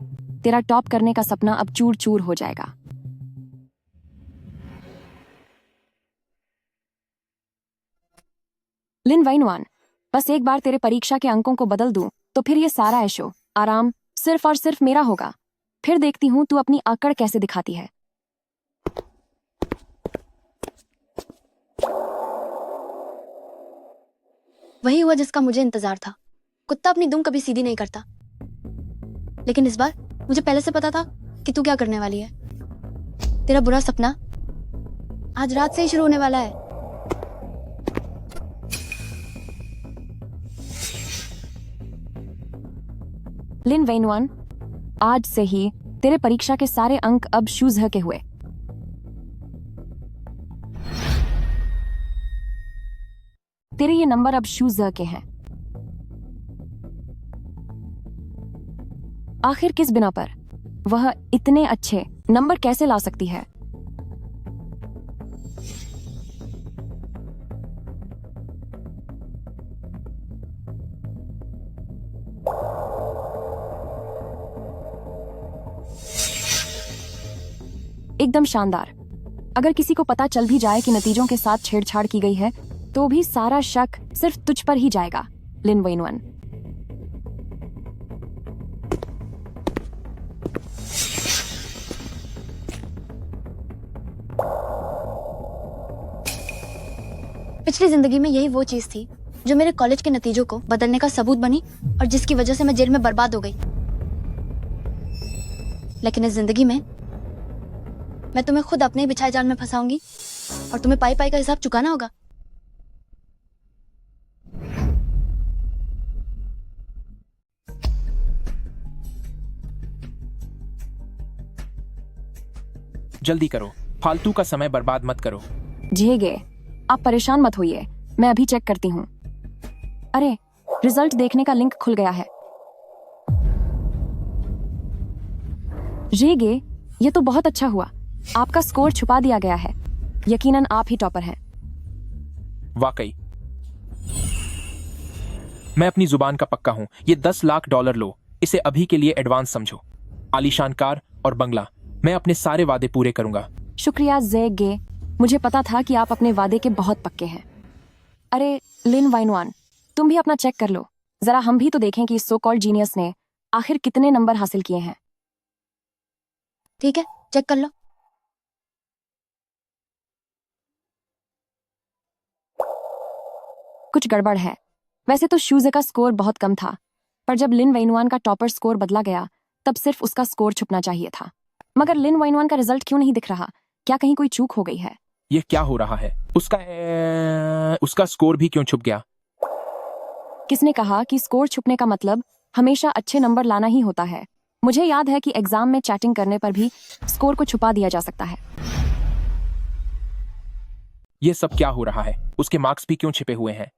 Speaker 1: तेरा टॉप करने का सपना अब चूर चूर हो जाएगा। लिन वैनुआन, बस एक बार तेरे परीक्षा के अंकों को बदल दूं तो फिर ये सारा ऐशो आराम सिर्फ और सिर्फ मेरा होगा। फिर देखती हूँ तू अपनी आकड़ कैसे दिखाती है।
Speaker 3: वही हुआ जिसका मुझे इंतजार था। कुत्ता अपनी दुम कभी सीधी नहीं करता। लेकिन इस बार मुझे पहले से पता था कि तू क्या करने वाली है। तेरा बुरा सपना आज रात से ही शुरू होने वाला है।
Speaker 1: लिन वैनुआन, आज से ही तेरे परीक्षा के सारे अंक अब शूजह के हुए। तेरे ये नंबर अब शूजह के हैं। आखिर किस बिना पर वह इतने अच्छे नंबर कैसे ला सकती है? एकदम शानदार। अगर किसी को पता चल भी जाए कि नतीजों के साथ छेड़छाड़ की गई है तो भी सारा शक सिर्फ तुझ पर ही जाएगा, लिन वैनुआन।
Speaker 3: पिछली जिंदगी में यही वो चीज थी जो मेरे कॉलेज के नतीजों को बदलने का सबूत बनी और जिसकी वजह से मैं जेल में बर्बाद हो गई। लेकिन इस जिंदगी में मैं तुम्हें खुद अपने ही बिछाए जाल में फंसाऊंगी और तुम्हें पाई पाई का हिसाब चुकाना होगा।
Speaker 7: जल्दी करो, फालतू का समय बर्बाद मत करो।
Speaker 1: झेगे, आप परेशान मत होइए, मैं अभी चेक करती हूँ। अरे, रिजल्ट देखने का लिंक खुल गया है। जेगे, ये तो बहुत अच्छा हुआ। आपका स्कोर छुपा दिया गया है। यकीनन आप ही टॉपर हैं।
Speaker 7: वाकई मैं अपनी जुबान का पक्का हूं। ये $10 लाख लो, इसे अभी के लिए एडवांस समझो। आलीशान कार और बंगला, मैं अपने सारे वादे पूरे करूंगा।
Speaker 1: शुक्रिया जेगे, मुझे पता था कि आप अपने वादे के बहुत पक्के हैं। अरे लिन वाइनवान, तुम भी अपना चेक कर लो। जरा हम भी तो देखें कि इस सो कॉल्ड जीनियस ने आखिर कितने नंबर हासिल किए हैं।
Speaker 3: ठीक है, चेक कर लो।
Speaker 1: कुछ गड़बड़ है। वैसे तो शूजे का स्कोर बहुत कम था, पर जब लिन वाइनवान का टॉपर स्कोर बदला गया तब सिर्फ उसका स्कोर छुपना चाहिए था। मगर लिन वाइनवान का रिजल्ट क्यों नहीं दिख रहा? क्या कहीं कोई चूक हो गई है?
Speaker 7: ये क्या हो रहा है? उसका स्कोर भी क्यों छुप गया?
Speaker 1: किसने कहा कि स्कोर छुपने का मतलब हमेशा अच्छे नंबर लाना ही होता है? मुझे याद है कि एग्जाम में चैटिंग करने पर भी स्कोर को छुपा दिया जा सकता है।
Speaker 7: ये सब क्या हो रहा है? उसके मार्क्स भी क्यों छिपे हुए हैं?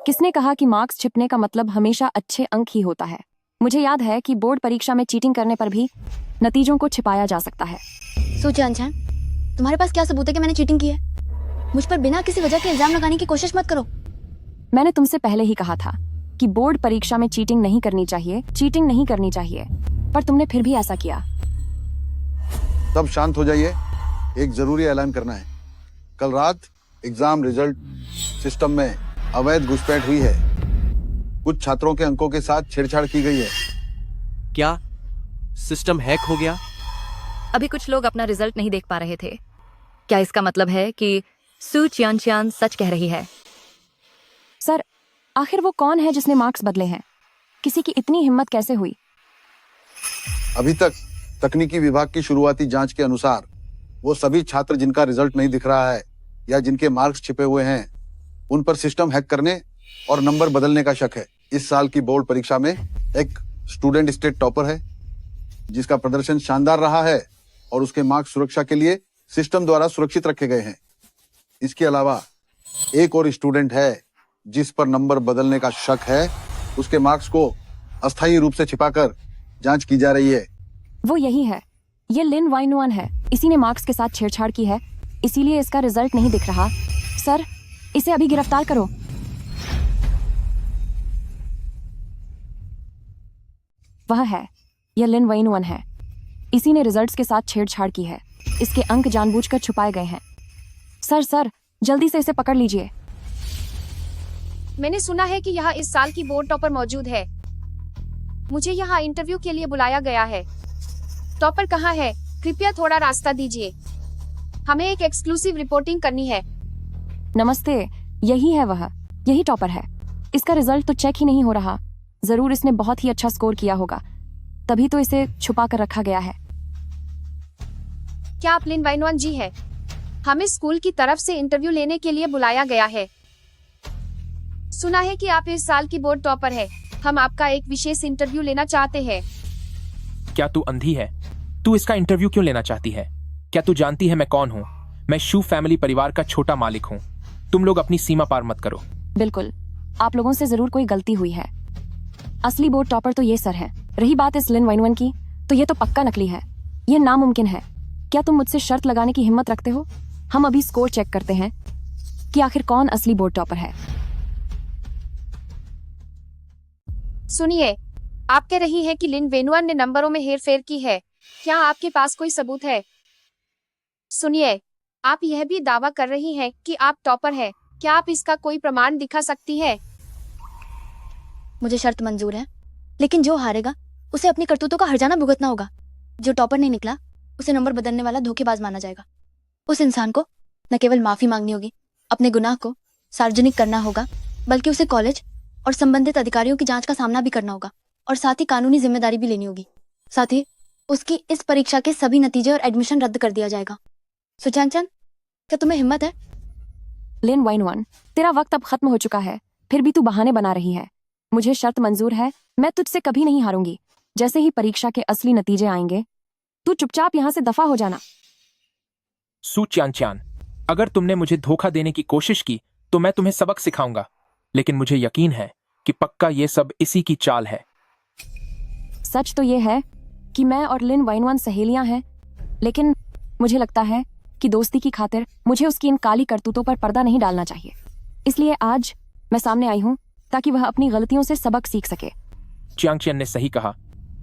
Speaker 1: किसने कहा कि मार्क्स छिपने का मतलब हमेशा अच्छे अंक ही होता है? मुझे याद है कि बोर्ड परीक्षा में चीटिंग करने पर भी नतीजों को छिपाया जा सकता है।
Speaker 3: सोचिए अनजान, तुम्हारे पास क्या सबूत है कि मैंने चीटिंग की है? मुझ पर बिना किसी वजह के इल्जाम लगाने की कोशिश मत करो।
Speaker 1: मैंने तुमसे पहले ही कहा था कि बोर्ड परीक्षा में चीटिंग नहीं करनी चाहिए, चीटिंग नहीं करनी चाहिए, पर तुमने फिर भी ऐसा किया।
Speaker 8: सब शांत हो जाइए, एक जरूरी ऐलान करना है। कल रात एग्जाम रिजल्ट सिस्टम में अवैध घुसपैठ हुई है। कुछ छात्रों के अंकों के साथ छेड़छाड़ की गई है।
Speaker 9: क्या सिस्टम हैक हो गया?
Speaker 10: अभी कुछ लोग अपना रिजल्ट नहीं देख पा रहे थे। क्या इसका मतलब है कि सू चियान सच कह रही है?
Speaker 1: सर, आखिर वो कौन है जिसने मार्क्स बदले हैं? किसी की इतनी हिम्मत कैसे हुई?
Speaker 8: अभी तक तकनीकी विभाग की शुरुआती जांच के अनुसार वो सभी छात्र जिनका रिजल्ट नहीं दिख रहा है या जिनके मार्क्स छिपे हुए हैं, उन पर सिस्टम हैक करने और नंबर बदलने का शक है। इस साल की बोर्ड परीक्षा में एक स्टूडेंट स्टेट टॉपर है जिसका प्रदर्शन शानदार रहा है और उसके मार्क्स सुरक्षा के लिए सिस्टम द्वारा सुरक्षित रखे गए हैं। इसके अलावा एक और स्टूडेंट है जिस पर नंबर बदलने का शक है। उसके मार्क्स को अस्थायी रूप से छिपाकर जांच की जा रही है।
Speaker 1: वो यही है, ये लिन वाइनवान है। इसी ने मार्क्स के साथ छेड़छाड़ की है, इसीलिए इसका रिजल्ट नहीं दिख रहा। सर, इसे अभी गिरफ्तार करो। वह है, यह लिन वाइनवान है। इसी ने रिजल्ट्स के साथ छेड़छाड़ की है। इसके अंक जानबूझकर छुपाए गए हैं। सर, जल्दी से इसे पकड़ लीजिए।
Speaker 11: मैंने सुना है कि यहाँ इस साल की बोर्ड टॉपर मौजूद है। मुझे यहाँ इंटरव्यू के लिए बुलाया गया है। टॉपर कहाँ है? कृपया थोड़ा रास्ता दीजिए, हमें एक एक्सक्लूसिव रिपोर्टिंग करनी है।
Speaker 1: नमस्ते, यही है वह, यही टॉपर है। इसका रिजल्ट तो चेक ही नहीं हो रहा। जरूर इसने बहुत ही अच्छा स्कोर किया होगा, तभी तो इसे छुपा कर रखा गया है।
Speaker 11: क्या आप लिन वाइनवान जी है? हमें स्कूल की तरफ से इंटरव्यू लेने के लिए बुलाया गया है। सुना है कि आप इस साल की बोर्ड टॉपर है। हम आपका एक विशेष इंटरव्यू लेना चाहते हैं।
Speaker 7: क्या तू अंधी है? तू इसका इंटरव्यू क्यों लेना चाहती है? क्या तू जानती है मैं कौन हूँ? मैं शू फैमिली परिवार का छोटा मालिक हूँ। तुम लोग अपनी सीमा पार मत करो।
Speaker 1: बिल्कुल, आप लोगों से जरूर कोई गलती हुई है। असली बोर्ड टॉपर तो ये सर है। रही बात इस लिन वाइनवान की, तो ये तो पक्का नकली है। यह नामुमकिन है। क्या तुम मुझसे शर्त लगाने की हिम्मत रखते हो? हम अभी स्कोर चेक करते हैं कि आखिर कौन असली बोर्ड टॉपर है।
Speaker 11: सुनिए, आप कह रही हैं कि लिन वेनुआन ने नंबरों में हेरफेर की है। क्या आपके पास कोई सबूत है? सुनिए, आप यह भी दावा कर रही हैं कि आप टॉपर हैं। क्या आप इसका कोई प्रमाण दिखा सकती है?
Speaker 3: मुझे शर्त मंजूर है, लेकिन जो हारेगा उसे अपनी करतूतों का हर्जाना भुगतना होगा। जो टॉपर नहीं निकला उसे नंबर बदलने वाला धोखेबाज माना जाएगा। उस इंसान को न केवल माफी मांगनी होगी, अपने गुनाह को सार्वजनिक करना होगा, बल्कि उसे कॉलेज और संबंधित अधिकारियों की जांच का सामना भी करना होगा और साथ ही कानूनी जिम्मेदारी भी लेनी होगी। साथ ही उसकी इस परीक्षा के सभी नतीजे और एडमिशन रद्द कर दिया जाएगा। सुचांचन, क्या तुम्हें हिम्मत है?
Speaker 1: लिन वाइनवन, तेरा वक्त अब खत्म हो चुका है, फिर भी तू बहाने बना रही है। मुझे शर्त मंजूर है, मैं तुझसे कभी नहीं हारूंगी। जैसे ही परीक्षा के असली नतीजे आएंगे, तू चुपचाप यहाँ से दफा हो जाना।
Speaker 7: सू च्यान, अगर तुमने मुझे धोखा देने की कोशिश की तो मैं तुम्हें सबक सिखाऊंगा, लेकिन मुझे यकीन है कि पक्का ये सब इसी की चाल है।
Speaker 1: सच तो ये है कि मैं और लिन वाइनवन सहेलियां हैं, लेकिन मुझे लगता है कि दोस्ती की खातिर मुझे उसकी इन काली करतूतों पर पर्दा नहीं डालना चाहिए। इसलिए आज मैं सामने आई हूं ताकि वह अपनी गलतियों से सबक सीख सके।
Speaker 7: चियांग ने सही कहा,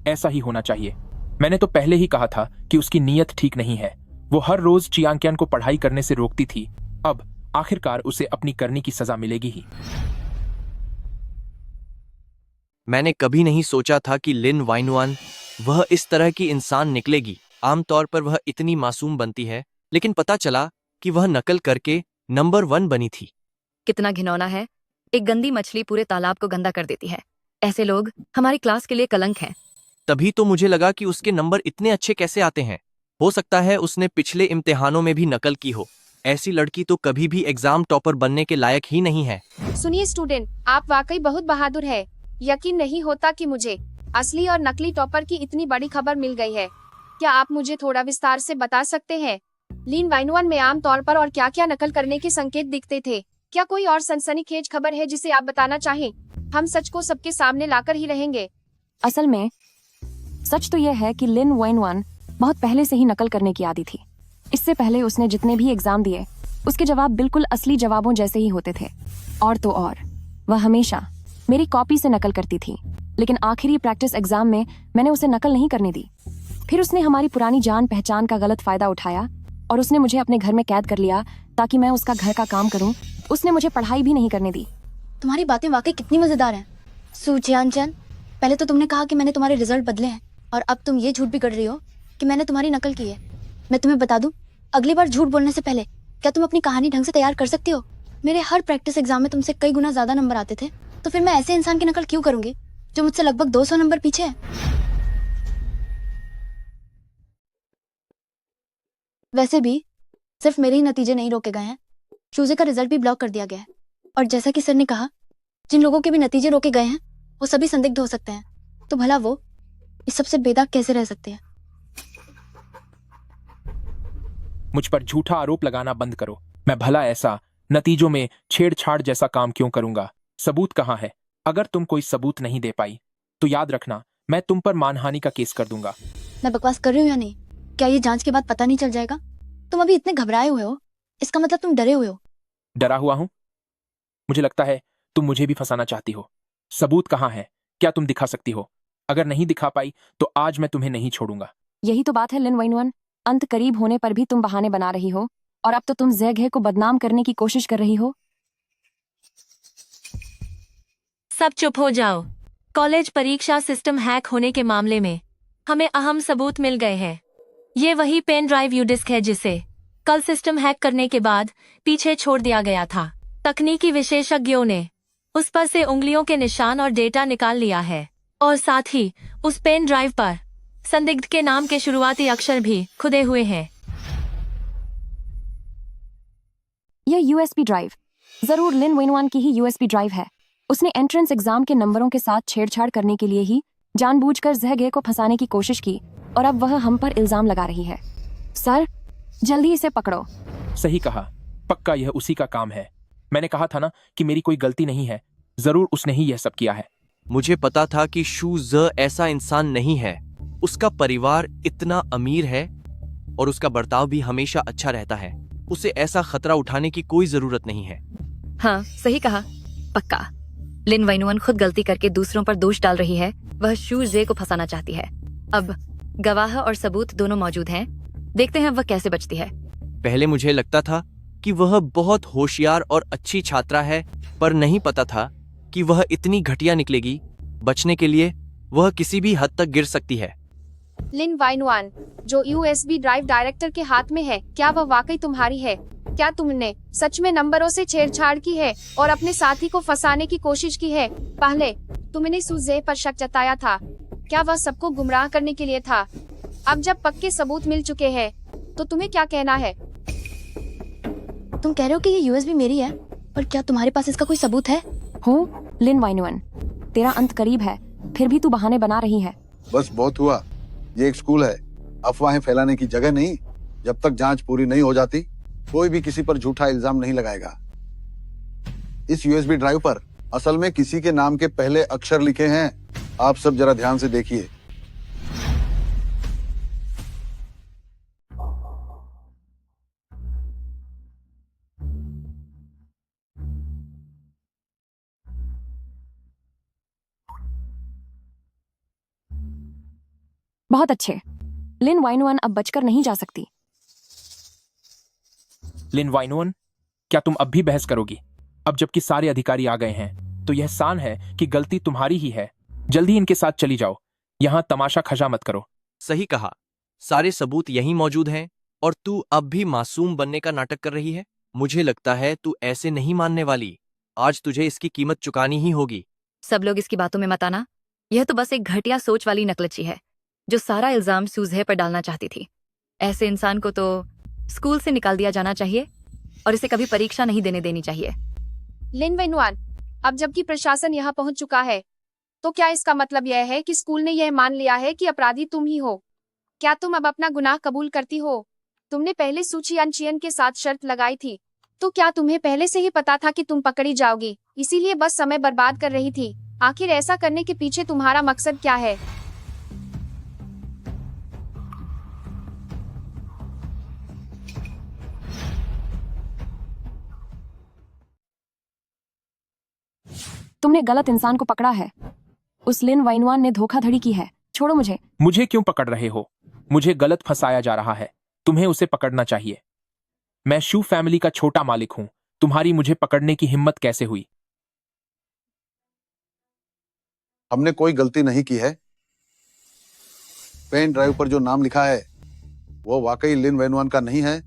Speaker 7: ऐसा ही होना चाहिए। मैंने तो पहले ही कहा था कि उसकी नीयत ठीक नहीं है। वो हर रोज चियांग को पढ़ाई करने से रोकती थी। अब आखिरकार उसे अपनी करनी की सजा मिलेगी ही।
Speaker 9: मैंने कभी नहीं सोचा था कि लिन वाइनवान वह इस तरह की इंसान निकलेगी। आमतौर पर वह इतनी मासूम बनती है, लेकिन पता चला कि वह नकल करके नंबर 1 बनी थी।
Speaker 10: कितना घिनौना है, एक गंदी मछली पूरे तालाब को गंदा कर देती है। ऐसे लोग हमारी क्लास के लिए कलंक हैं।
Speaker 9: तभी तो मुझे लगा कि उसके नंबर इतने अच्छे कैसे आते हैं। हो सकता है उसने पिछले इम्तिहानों में भी नकल की हो। ऐसी लड़की तो कभी भी एग्जाम टॉपर बनने के लायक ही नहीं है।
Speaker 11: सुनिए स्टूडेंट, आप वाकई बहुत बहादुर है। यकीन नहीं होता कि मुझे असली और नकली टॉपर की इतनी बड़ी खबर मिल गई है। क्या आप मुझे थोड़ा विस्तार से बता सकते हैं लिन वाइनवन में आम तौर पर और क्या क्या नकल करने के संकेत दिखते थे? क्या कोई और सनसनीखेज खबर है जिसे आप बताना चाहें? हम सच को सबके सामने लाकर ही रहेंगे।
Speaker 1: असल में सच तो यह है कि लिन वाइनवन बहुत पहले से ही नकल करने की आदी थी। इससे पहले उसने जितने भी एग्जाम दिए, उसके जवाब बिल्कुल असली जवाबों जैसे ही होते थे। और तो और वह हमेशा मेरी कॉपी से नकल करती थी, लेकिन आखिरी प्रैक्टिस एग्जाम में मैंने उसे नकल नहीं करने दी। फिर उसने हमारी पुरानी जान पहचान का गलत फायदा उठाया और उसने मुझे अपने घर में कैद कर लिया ताकि मैं उसका घर का काम करूं। उसने मुझे पढ़ाई भी नहीं करने दी।
Speaker 3: तुम्हारी बातें वाकई कितनी मजेदार हैं। सू च्यान, पहले तो तुमने कहा कि मैंने तुम्हारे रिजल्ट बदले हैं, और अब तुम ये झूठ भी कर रही हो कि मैंने तुम्हारी नकल की है। मैं तुम्हें बता दूं, अगली बार झूठ बोलने से पहले क्या तुम अपनी कहानी ढंग से तैयार कर सकती हो? मेरे हर प्रैक्टिस एग्जाम में तुमसे कई गुना ज्यादा नंबर आते थे, तो फिर मैं ऐसे इंसान की नकल क्यों करूंगी जो मुझसे लगभग 200 नंबर पीछे है। वैसे भी सिर्फ मेरे ही नतीजे नहीं रोके गए हैं, शूजे का रिजल्ट भी ब्लॉक कर दिया गया है। और जैसा कि सर ने कहा, जिन लोगों के भी नतीजे रोके गए हैं वो सभी संदिग्ध हो सकते हैं। तो भला वो इस सबसे बेदाग कैसे रह सकते हैं?
Speaker 7: मुझ पर झूठा आरोप लगाना बंद करो। मैं भला ऐसा नतीजों में छेड़छाड़ जैसा काम क्यों करूंगा? सबूत कहाँ है? अगर तुम कोई सबूत नहीं दे पाई तो याद रखना, मैं तुम पर मानहानि का केस कर दूंगा।
Speaker 3: मैं बकवास कर रही हूँ या नहीं? क्या ये जांच के बाद पता नहीं चल जाएगा? तुम अभी इतने घबराए हुए हो, इसका मतलब तुम डरे हुए हो।
Speaker 7: डरा हुआ हूं? मुझे लगता है तुम मुझे भी फंसाना चाहती हो। सबूत कहाँ है? क्या तुम दिखा सकती हो? अगर नहीं दिखा पाई तो आज मैं तुम्हें नहीं छोड़ूंगा।
Speaker 1: यही तो बात है लिन वाइनवन, अंत करीब होने पर भी तुम बहाने बना रही हो, और अब तो तुम ज़ेघे को बदनाम करने की कोशिश कर रही हो।
Speaker 4: सब चुप हो जाओ। कॉलेज परीक्षा सिस्टम हैक होने के मामले में हमें अहम सबूत मिल गए हैं। ये वही पेन ड्राइव यू डिस्क है जिसे कल सिस्टम हैक करने के बाद पीछे छोड़ दिया गया था। तकनीकी विशेषज्ञों ने उस पर से उंगलियों के निशान और डेटा निकाल लिया है, और साथ ही उस पेन ड्राइव पर संदिग्ध के नाम के शुरुआती अक्षर भी खुदे हुए हैं।
Speaker 1: यह यूएसबी ड्राइव जरूर लिन वाइनवन की ही यूएसबी ड्राइव है। उसने एंट्रेंस एग्जाम के नंबरों के साथ छेड़छाड़ करने के लिए ही जानबूझकर ज़ेघे को फंसाने की कोशिश की, और अब वह हम पर इल्जाम लगा रही है। सर, जल्दी इसे पकड़ो।
Speaker 7: सही कहा, पक्का यह उसी का काम है। मैंने कहा था ना कि मेरी कोई गलती नहीं है। जरूर उसने ही यह सब किया है।
Speaker 9: मुझे पता था कि शू ज़ ऐसा इंसान नहीं है। उसका परिवार इतना अमीर है और उसका बर्ताव भी हमेशा अच्छा रहता है। उसे ऐसा खतरा उठाने की कोई जरूरत नहीं है।
Speaker 10: हाँ, सही कहा। पक्का लिन वाइनवन खुद गलती करके दूसरों पर दोष डाल रही है। वह शू ज़े को फंसाना चाहती है। अब गवाह और सबूत दोनों मौजूद हैं। देखते हैं वह कैसे बचती है।
Speaker 9: पहले मुझे लगता था कि वह बहुत होशियार और अच्छी छात्रा है, पर नहीं पता था कि वह इतनी घटिया निकलेगी। बचने के लिए वह किसी भी हद तक गिर सकती है।
Speaker 11: लिन वाइनवन, जो यूएसबी ड्राइव डायरेक्टर के हाथ में है, क्या वह वाकई तुम्हारी है? क्या तुमने सच में नंबरों से छेड़छाड़ की है और अपने साथी को फंसाने की कोशिश की है? पहले तुमने सुजे पर शक जताया था, क्या वह सबको गुमराह करने के लिए था? अब जब पक्के सबूत मिल चुके हैं तो तुम्हें क्या कहना है?
Speaker 3: तुम कह रहे हो कि ये यूएसबी मेरी है, पर क्या तुम्हारे पास इसका कोई सबूत है?
Speaker 1: हूँ लिन वाइनवन, तेरा अंत करीब है, फिर भी तू बहाने बना रही है।
Speaker 8: बस बहुत हुआ। ये एक स्कूल है, अफवाहें फैलाने की जगह नहीं। जब तक जांच पूरी नहीं हो जाती कोई भी किसी पर झूठा इल्जाम नहीं लगाएगा। इस यूएसबी ड्राइव पर असल में किसी के नाम के पहले अक्षर लिखे हैं। आप सब जरा ध्यान से देखिए।
Speaker 1: बहुत अच्छे। लिन वाइनवन अब बचकर नहीं जा सकती।
Speaker 7: लिन वाइनवन, क्या तुम अब भी बहस करोगी? अब जबकि सारे अधिकारी आ गए हैं तो यह सान है कि गलती तुम्हारी ही है। जल्दी इनके साथ चली जाओ, यहाँ तमाशा खजा मत करो।
Speaker 9: सही कहा, सारे सबूत यहीं मौजूद हैं और तू अब भी मासूम बनने का नाटक कर रही है। मुझे लगता है तू ऐसे नहीं मानने वाली। आज तुझे इसकी कीमत चुकानी ही होगी।
Speaker 10: सब लोग इसकी बातों में मत आना। यह तो बस एक घटिया सोच वाली नकलची है जो सारा इल्जाम सूजे पर डालना चाहती थी। ऐसे इंसान को तो स्कूल से निकाल दिया जाना चाहिए और इसे कभी परीक्षा नहीं देने देनी चाहिए।
Speaker 11: लिन वेनुआन, अब जबकि प्रशासन यहाँ पहुँच चुका है तो क्या इसका मतलब यह है कि स्कूल ने यह मान लिया है कि अपराधी तुम ही हो? क्या तुम अब अपना गुनाह कबूल करती हो? तुमने पहले सूची अनचियन के साथ शर्त लगाई थी, तो क्या तुम्हें पहले से ही पता था कि तुम पकड़ी जाओगी, इसीलिए बस समय बर्बाद कर रही थी? आखिर ऐसा करने के पीछे तुम्हारा मकसद क्या है?
Speaker 1: तुमने गलत इंसान को पकड़ा है। उस लिन वाइनवान ने धोखाधड़ी की है। छोड़ो मुझे।
Speaker 7: मुझे क्यों पकड़ रहे हो? मुझे गलत फंसाया जा रहा है। तुम्हें उसे पकड़ना चाहिए। मैं शू फैमिली का छोटा मालिक हूं। तुम्हारी मुझे पकड़ने की हिम्मत कैसे हुई?
Speaker 8: हमने कोई गलती नहीं की है। पेन ड्राइव पर जो नाम लिखा है वो वाकई लिन वेनुआन का नहीं है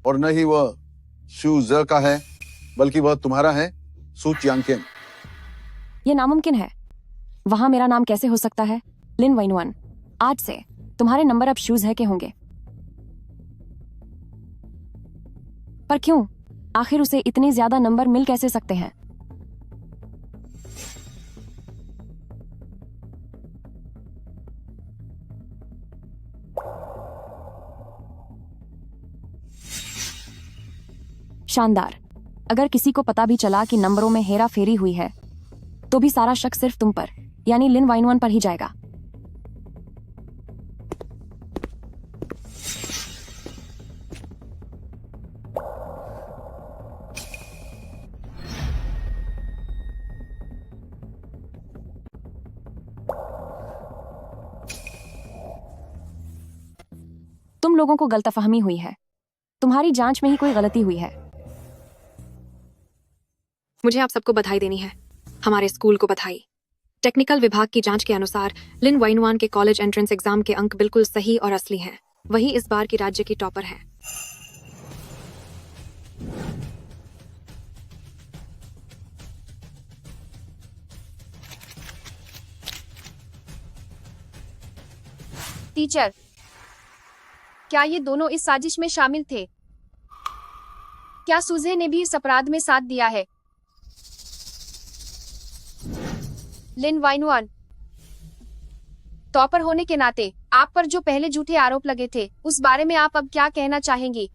Speaker 8: और न ही वह शू ज़ का है, बल्कि वह तुम्हारा है, सू चियांगकेन।
Speaker 1: ये नामुमकिन है। वहां मेरा नाम कैसे हो सकता है? लिन वाइनवान, आज से तुम्हारे नंबर अब शूज है के होंगे। पर क्यों? आखिर उसे इतने ज्यादा नंबर मिल कैसे सकते हैं? शानदार। अगर किसी को पता भी चला कि नंबरों में हेरा फेरी हुई है तो भी सारा शक सिर्फ तुम पर, यानी लिन वाइनवान पर ही जाएगा। तुम लोगों को गलतफहमी हुई है। तुम्हारी जांच में ही कोई गलती हुई है।
Speaker 6: मुझे आप सबको बधाई देनी है। हमारे स्कूल को बधाई। टेक्निकल विभाग की जांच के अनुसार लिन वाइनवान के कॉलेज एंट्रेंस एग्जाम के अंक बिल्कुल सही और असली हैं। वही इस बार की राज्य की टॉपर है।
Speaker 11: टीचर, क्या ये दोनों इस साजिश में शामिल थे? क्या सूजे ने भी इस अपराध में साथ दिया है? लिन वाइनवान, टॉपर होने के नाते आप पर जो पहले झूठे आरोप लगे थे उस बारे में आप अब क्या कहना चाहेंगी?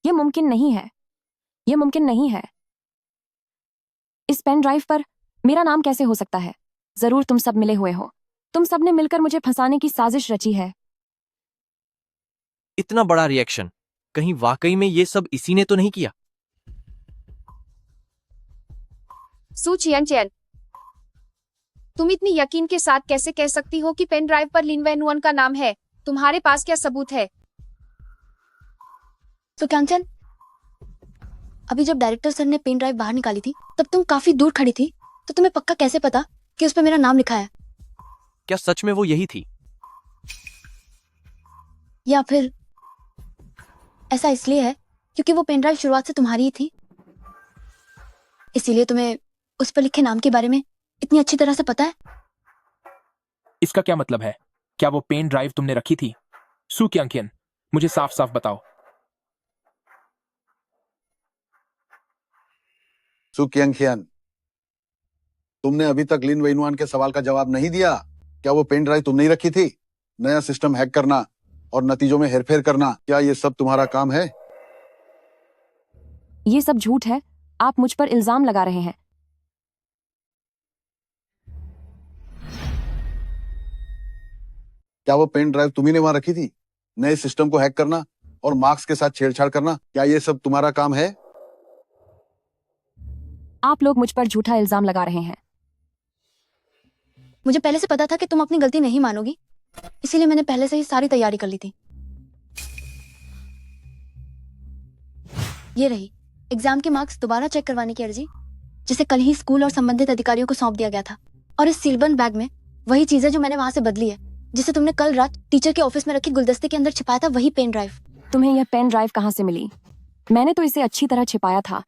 Speaker 1: ये मुमकिन नहीं है। ये मुमकिन नहीं है। इस पेन ड्राइव पर मेरा नाम कैसे हो सकता है? जरूर तुम सब मिले हुए हो। तुम सब ने मिलकर मुझे फंसाने की साजिश रची है।
Speaker 9: इतना बड़ा रिएक्शन, कहीं वाकई में ये सब इसी ने तो नहीं किया?
Speaker 11: सू चियांगचेन, तुम इतनी यकीन के साथ कैसे कह सकती हो कि पेन ड्राइव पर लिन वेनुआन का नाम है? तुम्हारे पास क्या सबूत है?
Speaker 3: तो क्यांगचन, अभी जब डायरेक्टर सर ने पेन ड्राइव बाहर निकाली थी तब तुम काफी दूर खड़ी थी, तो तुम्हें पक्का कैसे पता कि उस पर मेरा नाम लिखा है?
Speaker 9: क्या सच में वो यही थी?
Speaker 3: या फिर ऐसा इसलिए है क्योंकि वो पेन ड्राइव शुरुआत से तुम्हारी ही थी, इसीलिए तुम्हें उस पर लिखे नाम के बारे में इतनी अच्छी तरह से पता है?
Speaker 7: इसका क्या मतलब है? क्या वो पेन ड्राइव तुमने रखी थी? सू क्यांकियन, मुझे साफ साफ बताओ।
Speaker 8: सू क्यांकियन, तुमने अभी तक लिन वेइनुआन के सवाल का जवाब नहीं दिया। क्या वो पेन ड्राइव तुमने ही रखी थी? नया सिस्टम हैक करना और नतीजों में हेरफेर करना, क्या ये सब तुम्हारा काम है?
Speaker 1: ये सब झूठ है। आप मुझ पर इल्जाम लगा रहे हैं।
Speaker 8: क्या वो पेन ड्राइव तुम्ही ने वहां रखी थी? नए सिस्टम को हैक करना और मार्क्स के साथ छेड़छाड़ करना, क्या ये सब तुम्हारा काम है?
Speaker 1: आप लोग मुझ पर झूठा इल्जाम लगा रहे हैं।
Speaker 3: मुझे पहले से पता था कि तुम अपनी गलती नहीं मानोगी, इसीलिए मैंने पहले से ही सारी तैयारी कर ली थी। ये रही एग्जाम के मार्क्स दोबारा चेक करवाने की अर्जी, जिसे कल ही स्कूल और संबंधित अधिकारियों को सौंप दिया गया था। और इस सीलबंद बैग में वही चीजें जो मैंने वहां से बदली है, जिसे तुमने कल रात टीचर के ऑफिस में रखी गुलदस्ते के अंदर छिपाया था, वही पेन ड्राइव।
Speaker 1: तुम्हें यह पेन ड्राइव कहाँ से मिली? मैंने तो इसे अच्छी तरह छिपाया था।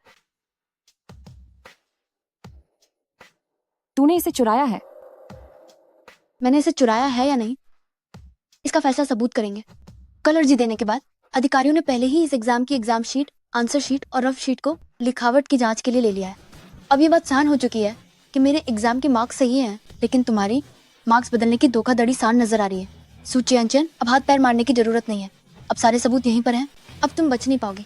Speaker 1: तूने इसे चुराया है।
Speaker 3: मैंने इसे चुराया है या नहीं, इसका फैसला सबूत करेंगे। कल अर्जी देने के बाद अधिकारियों ने पहले ही इस एग्जाम की एग्जाम शीट, आंसर शीट और रफ शीट को लिखावट की जांच के लिए ले लिया है। अब ये बात सान हो चुकी है कि मेरे एग्जाम के मार्क्स सही हैं, लेकिन तुम्हारी मार्क्स बदलने की धोखाधड़ी सान नजर आ रही है। सू चियांचन, अब हाथ पैर मारने की जरूरत नहीं है। अब सारे सबूत यहीं पर हैं। अब तुम बच नहीं पाओगे।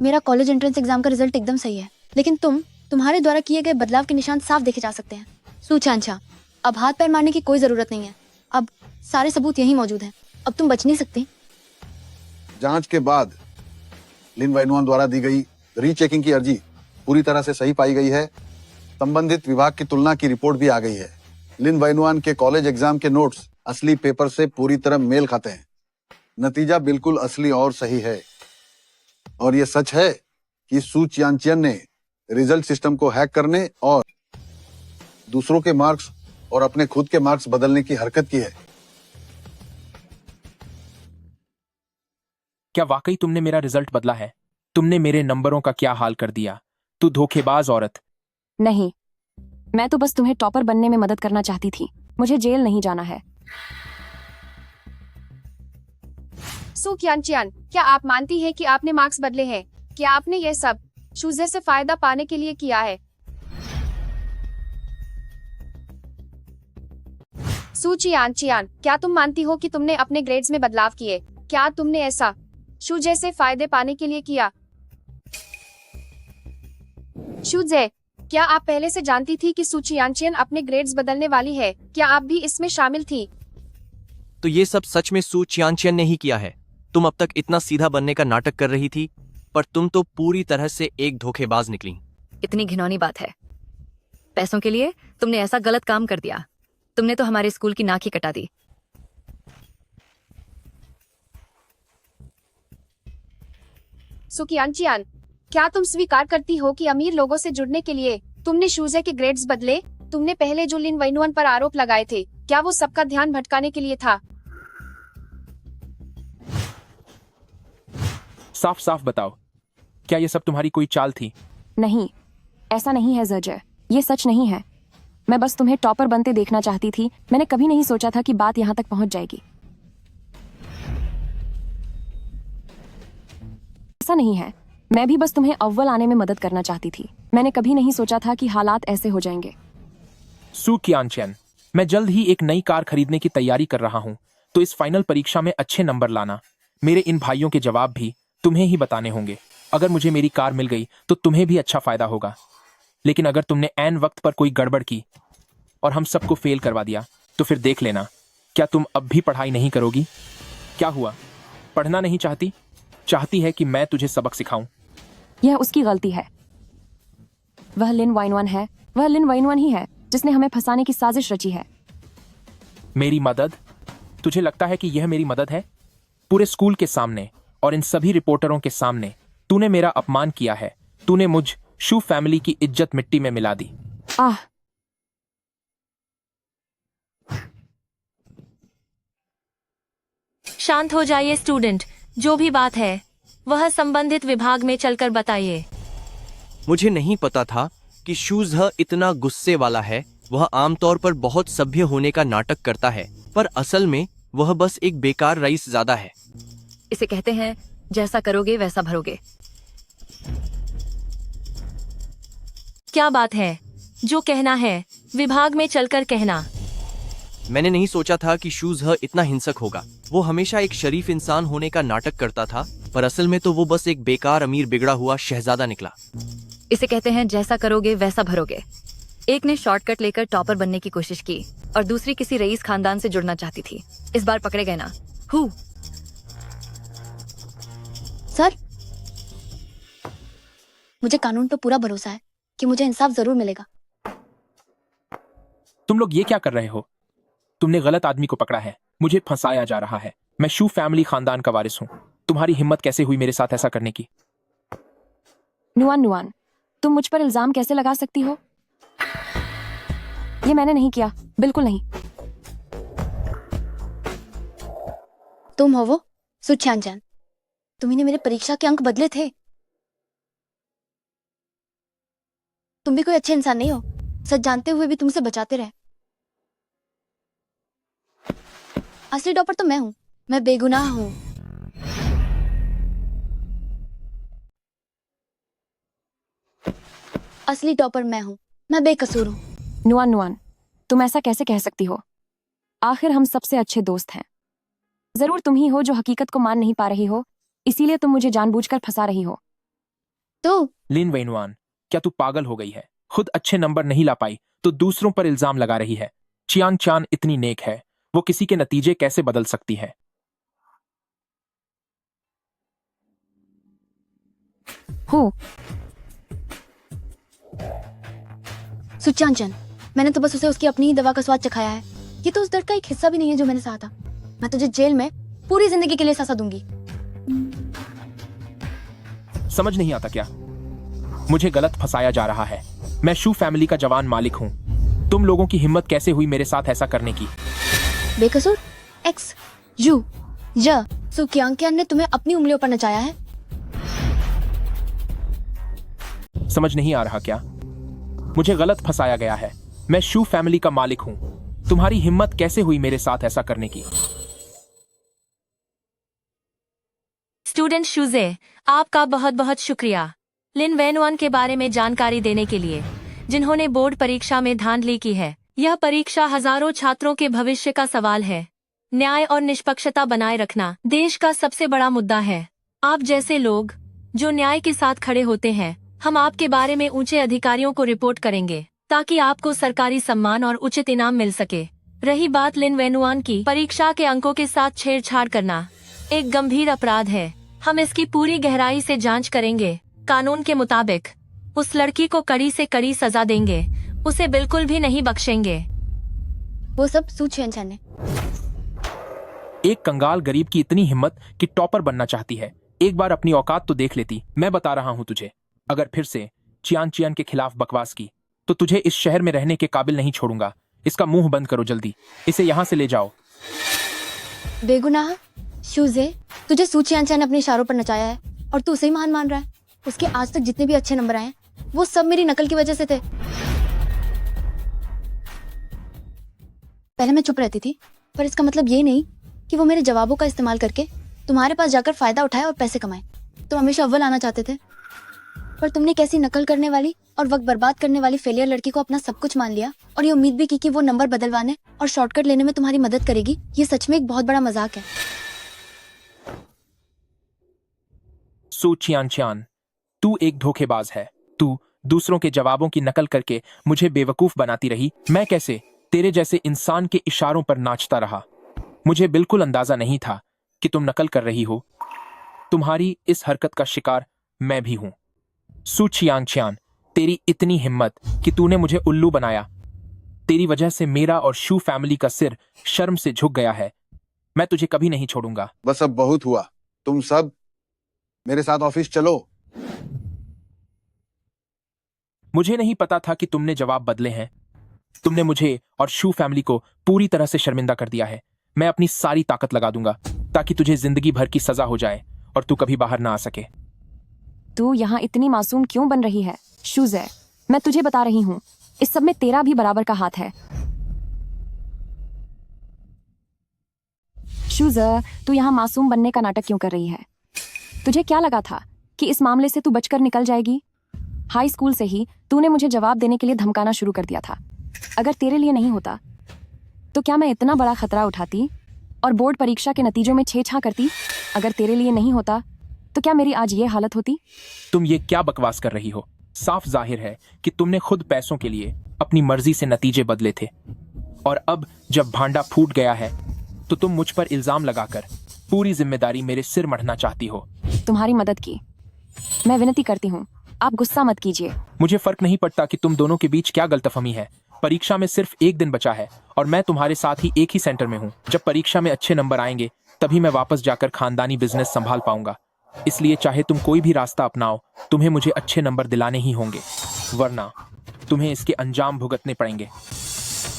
Speaker 3: मेरा कॉलेज एंट्रेंस एग्जाम का रिजल्ट एकदम सही है, लेकिन तुम्हारे द्वारा किए गए बदलाव के निशान साफ देखे जा सकते हैं। सू चियांचन, अब हाथ पैर मारने की कोई जरूरत नहीं है। अब सारे सबूत यहीं मौजूद हैं। अब तुम बच नहीं सकती।
Speaker 8: जांच के बाद लिन वेइनुआन द्वारा दी गई रीचेकिंग की अर्जी पूरी तरह से सही पाई गई है। संबंधित विभाग की तुलना की रिपोर्ट भी आ गई है। लिन वेइनुआन के कॉलेज एग्जाम के नोट्स असली पेपर से पूरी तरह मेल खाते हैं। नतीजा बिल्कुल असली और सही है। और यह सच है कि सू चियांचन ने रिजल्ट सिस्टम को हैक करने और दूसरों के मार्क्स और अपने खुद के मार्क्स बदलने की हरकत की है।
Speaker 7: क्या वाकई तुमने मेरा रिजल्ट बदला है? तुमने मेरे नंबरों का क्या हाल कर दिया? तू धोखेबाज औरत।
Speaker 1: नहीं, मैं तो बस तुम्हें टॉपर बनने में मदद करना चाहती थी। मुझे जेल नहीं जाना है।
Speaker 11: सू क्यांचियान, क्या आप मानती हैं कि आपने मार्क्स बदले हैं? क्या आपने ये सब शूजे से फायदा पाने के लिए किया है? सू चियांचियान, क्या तुम मानती हो कि तुमने अपने ग्रेड्स में बदलाव किए? क्या तुमने ऐसा शूजे से फायदे पाने के लिए किया? शूजे, क्या आप पहले से जानती थी कि सू चियांचियन अपने ग्रेड्स बदलने वाली है? क्या आप भी इसमें शामिल थी?
Speaker 9: तो ये सब सच में सू चियांचन ने ही किया है। तुम अब तक इतना सीधा बनने का नाटक कर रही थी, पर तुम तो पूरी तरह से एक धोखेबाज निकली।
Speaker 10: इतनी घिनौनी बात है। पैसों के लिए तुमने ऐसा गलत काम कर दिया। तुमने तो हमारे स्कूल की नाक ही कटा दी।
Speaker 11: सू क्यांचियान, क्या तुम स्वीकार करती हो कि अमीर लोगों से जुड़ने के लिए तुमने शूजे के ग्रेड्स बदले? तुमने पहले जो लिन वेइनुआन पर आरोप लगाए थे, क्या वो सबका ध्यान भटकाने के लिए था?
Speaker 7: साफ साफ बताओ, क्या ये सब तुम्हारी कोई चाल थी?
Speaker 1: नहीं, ऐसा नहीं है जर्जर। ये सच नहीं है। मैं बस तुम्हें टॉपर बनते देखना चाहती थी। मैंने कभी नहीं सोचा था कि बात यहाँ तक पहुँच जाएगी। ऐसा नहीं है। मैं भी बस तुम्हें अव्वल आने में मदद करना चाहती थी। मैंने कभी नहीं सोचा था कि हालात ऐसे हो जाएंगे।
Speaker 7: सू क्यांचन, मैं जल्द ही एक नई कार खरीदने की तैयारी कर रहा हूँ, तो इस फाइनल परीक्षा में अच्छे नंबर लाना। मेरे इन भाइयों के जवाब भी तुम्हें ही बताने होंगे। अगर मुझे मेरी कार मिल गई तो तुम्हें भी अच्छा फायदा होगा, लेकिन अगर तुमने ऐन वक्त पर कोई गड़बड़ की और हम सबको फेल करवा दिया तो फिर देख लेना। क्या तुम अब भी पढ़ाई नहीं करोगी? क्या हुआ, पढ़ना नहीं चाहती? चाहती है कि मैं तुझे सबक सिखाऊं?
Speaker 1: यह उसकी गलती है। वह लिन वेइनुआन है। वह लिन वेइनुआन ही है जिसने हमें फंसाने की साजिश रची है।
Speaker 7: मेरी मदद? तुझे लगता है कि यह मेरी मदद है? पूरे स्कूल के सामने और इन सभी रिपोर्टरों के सामने तूने मेरा अपमान किया है। तूने मुझ शू फैमिली की इज्जत मिट्टी में मिला दी।
Speaker 1: आह,
Speaker 4: शांत हो जाइए स्टूडेंट, जो भी बात है वह संबंधित विभाग में चलकर बताइए।
Speaker 9: मुझे नहीं पता था कि शूज इतना गुस्से वाला है। वह आमतौर पर बहुत सभ्य होने का नाटक करता है, पर असल में वह बस एक बेकार रईस ज़्यादा है।
Speaker 10: इसे कहते हैं जैसा करोगे वैसा भरोगे।
Speaker 4: क्या बात है, जो कहना है विभाग में चलकर कहना।
Speaker 9: मैंने नहीं सोचा था कि शूज इतना हिंसक होगा। वो हमेशा एक शरीफ इंसान होने का नाटक करता था, पर असल में तो वो बस एक बेकार अमीर बिगड़ा हुआ शहजादा निकला।
Speaker 10: इसे कहते हैं जैसा करोगे वैसा भरोगे। एक ने शॉर्टकट लेकर टॉपर बनने की कोशिश की और दूसरी किसी रईस खानदान से जुड़ना चाहती थी। इस बार पकड़े गए ना। हु
Speaker 3: सर, मुझे कानून पर पूरा भरोसा है कि मुझे इंसाफ जरूर मिलेगा।
Speaker 7: तुम लोग ये क्या कर रहे हो? तुमने गलत आदमी को पकड़ा है। मुझे फंसाया जा रहा है। मैं शू फैमिली खानदान का वारिस हूँ। तुम्हारी हिम्मत कैसे हुई मेरे साथ ऐसा करने की?
Speaker 1: नुआन नुआन, तुम मुझ पर इल्जाम कैसे लगा सकती हो? ये मैंने नहीं किया, बिल्कुल नहीं।
Speaker 3: तुम हो वो सु छियानचान। तुम्ही ने मेरे परीक्षा के अंक बदले थे। तुम भी कोई अच्छे इंसान नहीं हो। सच जानते हुए भी तुमसे बचाते रहे। असली टॉपर तो मैं हूं। मैं बेगुनाह हूं। असली टॉपर मैं हूं। मैं बेकसूर हूं।
Speaker 1: नुआन नुआन, तुम ऐसा कैसे कह सकती हो? आखिर हम सबसे अच्छे दोस्त हैं। जरूर तुम ही हो जो हकीकत को मान नहीं पा रही हो, इसीलिए तुम मुझे जानबूझकर फंसा रही हो।
Speaker 3: तो
Speaker 7: लिन वैनुआन, क्या तू पागल हो गई है? खुद अच्छे नंबर नहीं ला पाई तो दूसरों पर इल्जाम लगा रही है। चियांग चान इतनी नेक है, वो किसी के नतीजे कैसे बदल सकती है?
Speaker 1: हो
Speaker 3: सुचांचन, मैंने तो बस उसे उसकी अपनी ही दवा का स्वाद चखाया है। ये तो उस दर्द का एक हिस्सा भी नहीं है जो मैंने सहा था। मैं तुझे जेल में पूरी जिंदगी के लिए सजा दूंगी।
Speaker 7: समझ नहीं आता क्या? मुझे गलत फंसाया जा रहा है। मैं शू फैमिली का जवान मालिक हूँ। तुम लोगों की हिम्मत कैसे हुई मेरे साथ ऐसा करने की?
Speaker 3: बेकसूर एक्स यू ज सुक्यांकियन ने तुम्हें अपनी उंगलियों पर नचाया है।
Speaker 7: समझ नहीं आ रहा क्या? मुझे गलत फंसाया गया है। मैं शू फैमिली का मालिक हूँ। तुम्हारी हिम्मत कैसे हुई मेरे साथ ऐसा करने की?
Speaker 4: स्टूडेंट शूजे, आपका बहुत बहुत शुक्रिया लिन वैनुआन के बारे में जानकारी देने के लिए, जिन्होंने बोर्ड परीक्षा में धांधली की है। यह परीक्षा हजारों छात्रों के भविष्य का सवाल है। न्याय और निष्पक्षता बनाए रखना देश का सबसे बड़ा मुद्दा है। आप जैसे लोग जो न्याय के साथ खड़े होते हैं, हम आपके बारे में ऊंचे अधिकारियों को रिपोर्ट करेंगे ताकि आपको सरकारी सम्मान और उचित इनाम मिल सके। रही बात लिन वैनुआन की, परीक्षा के अंकों के साथ छेड़छाड़ करना एक गंभीर अपराध है। हम इसकी पूरी गहराई से जांच करेंगे। कानून के मुताबिक उस लड़की को कड़ी से कड़ी सजा देंगे। उसे बिल्कुल भी नहीं बख्शेंगे।
Speaker 3: वो सब सु छियानचान ने।
Speaker 7: एक कंगाल गरीब की इतनी हिम्मत कि टॉपर बनना चाहती है। एक बार अपनी औकात तो देख लेती। मैं बता रहा हूँ तुझे, अगर फिर से चियान चियान के खिलाफ बकवास की तो तुझे इस शहर में रहने के काबिल नहीं छोड़ूंगा। इसका मुंह बंद करो जल्दी। इसे यहाँ से ले जाओ।
Speaker 3: बेगुनाह शूजे, तुझे सु छियानचान ने अपने इशारों पर नचाया है और तू उसे ही महान मान रहा है। उसके आज तक जितने भी अच्छे नंबर आए हैं, वो सब मेरी नकल की वजह से थे। पहले मैं चुप रहती थी, पर इसका मतलब ये नहीं कि वो मेरे जवाबों का इस्तेमाल करके तुम्हारे पास जाकर फायदा उठाए और पैसे कमाए। तुम हमेशा अव्वल आना चाहते थे, पर तुमने कैसी नकल करने वाली और वक्त बर्बाद करने वाली फेलियर लड़की को अपना सब कुछ मान लिया और ये उम्मीद भी की कि वो नंबर बदलवाने और शॉर्टकट लेने में तुम्हारी मदद करेगी। ये सच में एक बहुत बड़ा मजाक है।
Speaker 7: सु चियान चियान, तू एक धोखेबाज है। तू दूसरों के जवाबों की नकल करके मुझे बेवकूफ बनाती रही। मैं कैसे तेरे जैसे इंसान के इशारों पर नाचता रहा। मुझे बिल्कुल अंदाजा नहीं था कि तुम नकल कर रही हो। तुम्हारी इस हरकत का शिकार मैं भी हूं। सु चियांग चियान, तेरी इतनी हिम्मत कि तूने मुझे उल्लू बनाया। तेरी वजह से मेरा और शू फैमिली का सिर शर्म से झुक गया है। मैं तुझे कभी नहीं छोड़ूंगा।
Speaker 8: बस अब बहुत हुआ। तुम सब मेरे साथ ऑफिस चलो।
Speaker 7: मुझे नहीं पता था कि तुमने जवाब बदले हैं। तुमने मुझे और शू फैमिली को पूरी तरह से शर्मिंदा कर दिया है। मैं अपनी सारी ताकत लगा दूंगा। ताकि तुझे जिंदगी भर की सजा हो जाए और तू कभी बाहर ना आ सके।
Speaker 1: तू यहाँ इतनी मासूम क्यों बन रही है? शूज़े, मैं तुझे बता रही हूँ, इस सब में तेरा भी बराबर का हाथ है। शूज़े, तू यहाँ मासूम बनने का नाटक क्यों कर रही है? तुझे क्या लगा था कि इस मामले से तू बचकर निकल जाएगी? हाई स्कूल से ही तूने मुझे जवाब देने के लिए धमकाना शुरू कर दिया था। अगर तेरे लिए नहीं होता तो क्या मैं इतना बड़ा खतरा उठाती और बोर्ड परीक्षा के नतीजों में छेड़छाड़ करती? अगर तेरे लिए नहीं होता तो क्या मेरी आज ये हालत होती?
Speaker 7: तुम ये क्या बकवास कर रही हो? साफ जाहिर है कि तुमने खुद पैसों के लिए अपनी मर्जी से नतीजे बदले थे, और अब जब भांडा फूट गया है तो तुम मुझ पर इल्जाम लगाकर पूरी जिम्मेदारी मेरे सिर मढ़ना चाहती हो।
Speaker 1: तुम्हारी मदद की मैं विनती करती हूँ, आप गुस्सा मत कीजिए।
Speaker 7: मुझे फर्क नहीं पड़ता कि तुम दोनों के बीच क्या गलतफहमी है। परीक्षा में सिर्फ एक दिन बचा है और मैं तुम्हारे साथ ही एक ही सेंटर में हूँ। जब परीक्षा में अच्छे नंबर आएंगे तभी मैं वापस जाकर खानदानी बिजनेस संभाल पाऊंगा। इसलिए चाहे तुम कोई भी रास्ता अपनाओ, तुम्हें मुझे अच्छे नंबर दिलाने ही होंगे, वरना तुम्हें इसके अंजाम भुगतने पड़ेंगे।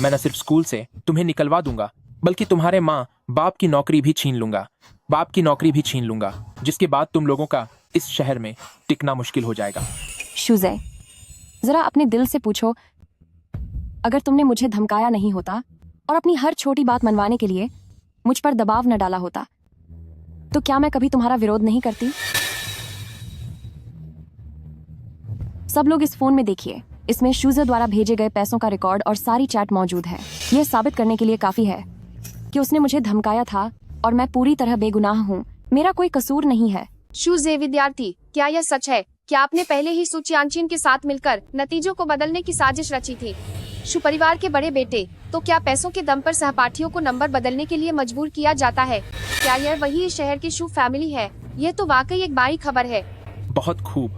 Speaker 7: मैं न सिर्फ स्कूल से तुम्हें निकलवा दूंगा, बल्कि तुम्हारे माँ बाप की नौकरी भी छीन लूंगा, जिसके बाद तुम लोगों का इस शहर में टिकना मुश्किल हो जाएगा।
Speaker 1: शूज़े, जरा अपने दिल से पूछो, अगर तुमने मुझे धमकाया नहीं होता और अपनी हर छोटी बात मनवाने के लिए मुझ पर दबाव न डाला होता तो क्या मैं कभी तुम्हारा विरोध नहीं करती? सब लोग इस फोन में देखिए, इसमें शूज़े द्वारा भेजे गए पैसों का रिकॉर्ड और सारी चैट मौजूद है। यह साबित करने के लिए काफी है कि उसने मुझे धमकाया था और मैं पूरी तरह बेगुनाह हूँ। मेरा कोई कसूर नहीं है।
Speaker 11: शूज़े विद्यार्थी, क्या यह सच है कि आपने पहले ही सू चियांचिन के साथ मिलकर नतीजों को बदलने की साजिश रची थी? शू परिवार के बड़े बेटे, तो क्या पैसों के दम पर सहपाठियों को नंबर बदलने के लिए मजबूर किया जाता है? क्या यह वही इस शहर की शू फैमिली है? यह तो वाकई एक बड़ी खबर है।
Speaker 7: बहुत खूब।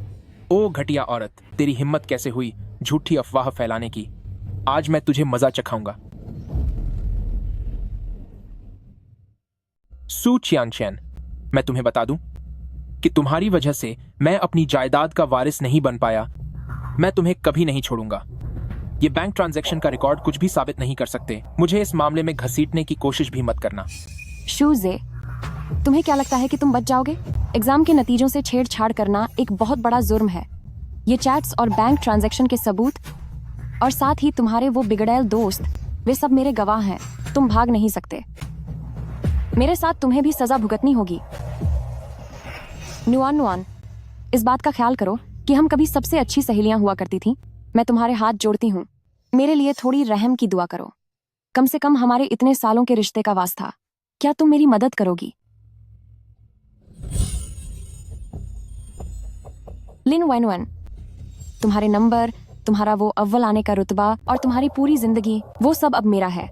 Speaker 7: ओ घटिया औरत, तेरी हिम्मत कैसे हुई झूठी अफवाह फैलाने की? आज मैं तुझे मजा चखाऊंगा। सू चियांचेन, मैं तुम्हें बता दूं कि तुम्हारी वजह से मैं अपनी जायदाद का वारिस नहीं बन पाया। मैं तुम्हें कभी नहीं छोड़ूंगा। ये बैंक ट्रांजैक्शन का रिकॉर्ड कुछ भी साबित नहीं कर सकते। मुझे इस मामले में घसीटने की कोशिश भी मत करना।
Speaker 1: शूज़े, तुम्हें क्या लगता है कि तुम बच जाओगे? एग्जाम के नतीजों से छेड़छाड़ करना एक बहुत बड़ा जुर्म है। ये चैट्स और बैंक ट्रांजैक्शन के सबूत और साथ ही तुम्हारे वो बिगड़ैल दोस्त, वे सब मेरे गवाह हैं। तुम भाग नहीं सकते। मेरे साथ तुम्हें भी सजा भुगतनी होगी। नुआन, इस बात का ख्याल करो कि हम कभी सबसे अच्छी सहेलियां हुआ करती थीं। मैं तुम्हारे हाथ जोड़ती हूँ, मेरे लिए थोड़ी रहम की दुआ करो। कम से कम हमारे इतने सालों के रिश्ते का वास्ता, क्या तुम मेरी मदद करोगी? लिन वैनुअन, तुम्हारे नंबर, तुम्हारा वो अव्वल आने का रुतबा और तुम्हारी पूरी जिंदगी, वो सब अब मेरा है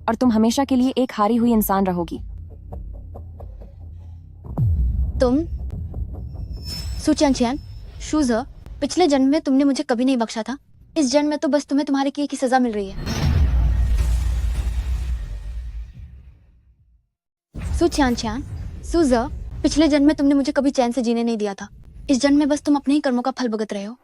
Speaker 1: और तुम हमेशा के लिए एक हारी हुई इंसान रहोगी।
Speaker 3: तुम सू चियांचिन, शूज़े, पिछले जन्म में तुमने मुझे कभी नहीं बख्शा था। इस जन्म में तो बस तुम्हें तुम्हारे किए की सजा मिल रही है। सू चियांचिन, शूज़े, पिछले जन्म में तुमने मुझे कभी चैन से जीने नहीं दिया था। इस जन्म में बस तुम अपने ही कर्मों का फल भुगत रहे हो।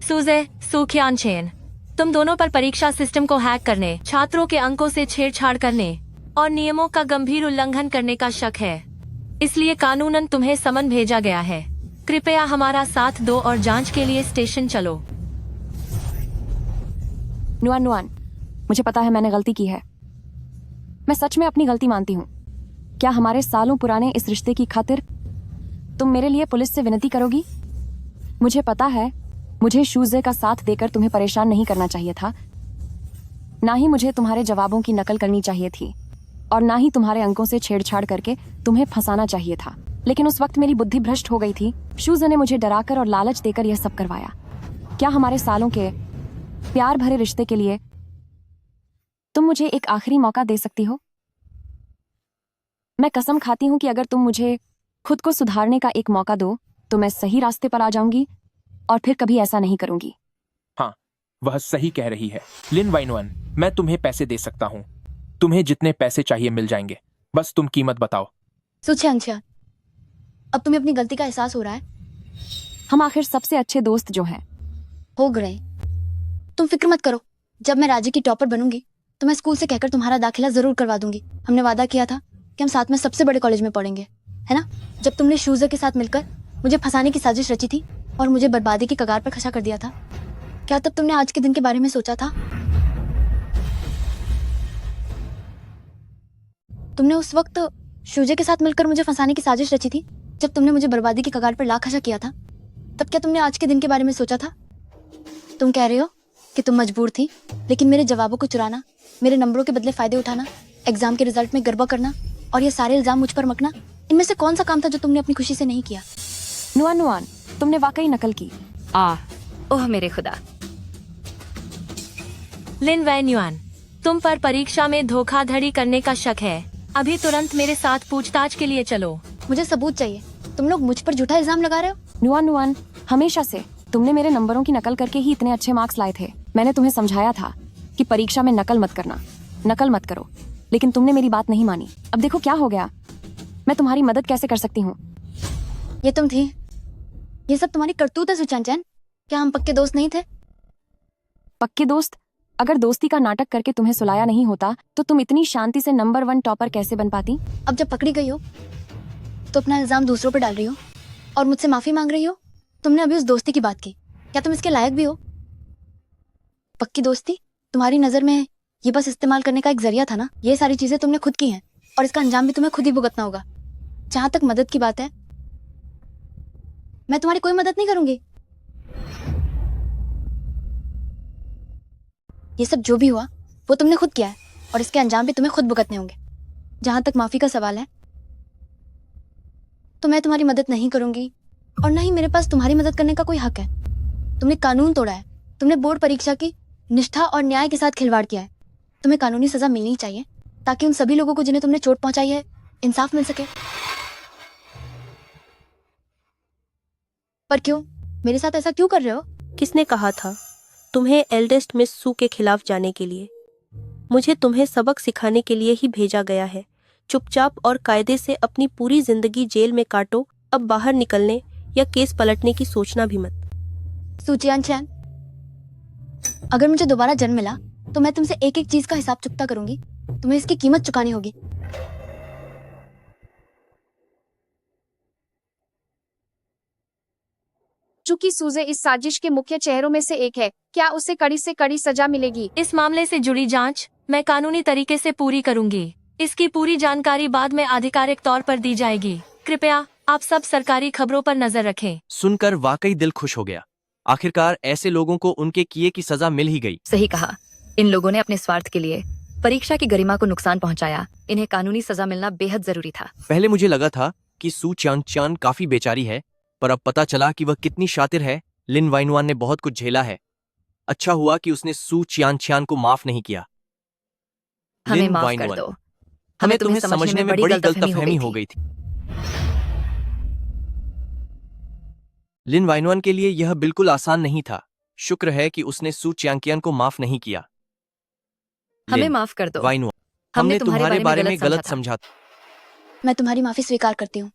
Speaker 4: सूजे, सू चियांचेन, तुम दोनों पर परीक्षा सिस्टम को हैक करने, छात्रों के अंकों से छेड़छाड़ करने और नियमों का गंभीर उल्लंघन करने का शक है। इसलिए कानूनन तुम्हें समन भेजा गया है। कृपया हमारा साथ दो और जांच के लिए स्टेशन चलो।
Speaker 1: नुआन, मुझे पता है मैंने गलती की है। मैं सच में अपनी गलती मानती हूँ। क्या हमारे सालों पुराने इस रिश्ते की खातिर तुम मेरे लिए पुलिस से विनती करोगी? मुझे पता है मुझे शूज़े का साथ देकर तुम्हें परेशान नहीं करना चाहिए था, ना ही मुझे तुम्हारे जवाबों की नकल करनी चाहिए थी और ना ही तुम्हारे अंकों से छेड़छाड़ करके तुम्हें फंसाना चाहिए था। लेकिन उस वक्त मेरी बुद्धि भ्रष्ट हो गई थी। शूज़े ने मुझे डराकर और लालच देकर यह सब करवाया। क्या हमारे सालों के प्यार भरे रिश्ते के लिए तुम मुझे एक आखिरी मौका दे सकती हो? मैं कसम खाती हूँ कि अगर तुम मुझे खुद को सुधारने का एक मौका दो तो मैं सही रास्ते पर आ जाऊंगी और फिर कभी ऐसा नहीं करूंगी।
Speaker 7: हाँ, वह सही कह रही है। लिन वैनुअन, मैं तुम्हें पैसे दे सकता हूँ। तुम्हें जितने पैसे चाहिए मिल जाएंगे, बस तुम कीमत बताओ।
Speaker 3: सू चियांचिन, अब तुम्हें अपनी गलती का एहसास हो रहा है?
Speaker 1: हम आखिर सबसे अच्छे दोस्त जो हैं।
Speaker 3: हो गए। तुम फिक्र मत करो, जब मैं राज्य की टॉपर बनूंगी तो मैं स्कूल से कहकर तुम्हारा दाखिला जरूर करवा दूंगी। हमने वादा किया था कि हम साथ में सबसे बड़े कॉलेज में पढ़ेंगे, है ना? जब तुमने शूज़र के साथ मिलकर मुझे फंसाने की साजिश रची थी और मुझे बर्बादी की कगार पर खड़ा कर दिया था, क्या तब तुमने आज के दिन के बारे में सोचा था? तुमने उस वक्त शूजे के साथ मिलकर मुझे फंसाने की साजिश रची थी जब तुमने मुझे बर्बादी की कगार पर ला खड़ा किया था। तब क्या तुमने आज के दिन के बारे में सोचा था? तुम कह रहे हो कि तुम मजबूर थी, लेकिन मेरे जवाबों को चुराना, मेरे नंबरों के बदले फायदे उठाना, एग्जाम के रिजल्ट में गड़बड़ करना और ये सारे इल्जाम मुझ पर मकना, इनमें से कौन सा काम था जो तुमने अपनी खुशी से नहीं किया?
Speaker 1: नुआन नुआन, तुमने वाकई नकल की।
Speaker 10: ओह मेरे खुदा।
Speaker 4: लिन वैन्युआन, तुम पर परीक्षा में धोखाधड़ी करने का शक है। अभी तुरंत मेरे साथ पूछताछ के लिए चलो।
Speaker 3: मुझे सबूत चाहिए। तुम लोग मुझ पर झूठा इल्जाम लगा रहे हो।
Speaker 1: नुआन नुआन, हमेशा से तुमने मेरे नंबरों की नकल करके ही इतने अच्छे मार्क्स लाए थे। मैंने तुम्हें समझाया था कि परीक्षा में नकल मत करना, नकल मत करो, लेकिन तुमने मेरी बात नहीं मानी। अब देखो क्या हो गया। मैं तुम्हारी मदद कैसे कर सकती हूँ?
Speaker 3: ये तुम थी? ये सब तुम्हारी करतूत है सुचांचन। क्या हम पक्के दोस्त नहीं थे?
Speaker 1: पक्के दोस्त? अगर दोस्ती का नाटक करके तुम्हें सुलाया नहीं होता तो तुम इतनी शांति से नंबर 1 टॉपर कैसे बन पाती?
Speaker 3: अब जब पकड़ी गई हो तो अपना इल्जाम दूसरों पर डाल रही हो और मुझसे माफी मांग रही हो। तुमने अभी उस दोस्ती की बात की, क्या तुम इसके लायक भी हो? पक्की दोस्ती तुम्हारी नजर में ये बस इस्तेमाल करने का एक जरिया था ना? ये सारी चीजें तुमने खुद की हैं और इसका अंजाम भी तुम्हें खुद ही भुगतना होगा। जहां तक मदद की बात है, मैं तुम्हारी कोई मदद नहीं करूंगी। ये सब जो भी हुआ वो तुमने खुद किया है और इसके अंजाम भी तुम्हें खुद भुगतने होंगे। जहां तक माफी का सवाल है तो मैं तुम्हारी मदद नहीं करूंगी और न ही मेरे पास तुम्हारी मदद करने का कोई हक है। तुमने कानून तोड़ा है। तुमने बोर्ड परीक्षा की निष्ठा और न्याय के साथ खिलवाड़ किया है। तुम्हें कानूनी सजा मिलनी चाहिए ताकि उन सभी लोगों को जिन्हें तुमने चोट पहुंचाई है इंसाफ मिल सके। पर क्यों? मेरे साथ ऐसा क्यों कर रहे हो?
Speaker 5: किसने कहा था तुम्हें एल्डेस्ट मिस सू के खिलाफ जाने के लिए? मुझे तुम्हें सबक सिखाने के लिए ही भेजा गया है। चुपचाप और कायदे से अपनी पूरी जिंदगी जेल में काटो। अब बाहर निकलने या केस पलटने की सोचना भी मत।
Speaker 3: सुचियान चैन, अगर मुझे दोबारा जन्म मिला तो मैं तुमसे एक एक चीज का हिसाब चुकता करूंगी। तुम्हें इसकी कीमत चुकानी होगी।
Speaker 11: चूंकि सूजे इस साजिश के मुख्य चेहरों में से एक है, क्या उसे कड़ी से कड़ी सजा मिलेगी?
Speaker 4: इस मामले से जुड़ी जांच मैं कानूनी तरीके से पूरी करूंगी। इसकी पूरी जानकारी बाद में आधिकारिक तौर पर दी जाएगी। कृपया आप सब सरकारी खबरों पर नजर रखें।
Speaker 9: सुनकर वाकई दिल खुश हो गया। आखिरकार ऐसे लोगों को उनके किए की सजा मिल ही गई।
Speaker 10: सही कहा। इन लोगों ने अपने स्वार्थ के लिए परीक्षा की गरिमा को नुकसान पहुंचाया। इन्हें कानूनी सजा मिलना बेहद जरूरी था।
Speaker 9: पहले मुझे लगा था कि सू चांग काफी बेचारी है, पर अब पता चला कि वह कितनी शातिर है। लिन वाइनवान ने बहुत कुछ झेला है। अच्छा हुआ कि उसने सू चांग को माफ नहीं किया।
Speaker 10: हमें
Speaker 9: लिन
Speaker 10: माफ कर
Speaker 9: वाइनवान,
Speaker 10: दो।
Speaker 9: हमें तुम्हें समझने में बड़ी गलतफहमी हो गई थी। लिन वाइनवान के लिए यह बिल्कुल आसान नहीं था। शुक्र है कि उसने सू चांग को माफ नहीं किया।
Speaker 10: हमें
Speaker 9: लिन
Speaker 10: माफ कर दो।
Speaker 9: वाइनवान, हमने तुम्हारे बारे में गलत
Speaker 10: समझा
Speaker 9: समझा था।
Speaker 3: मैं तुम्हारी माफी स्वीकार करती हूँ।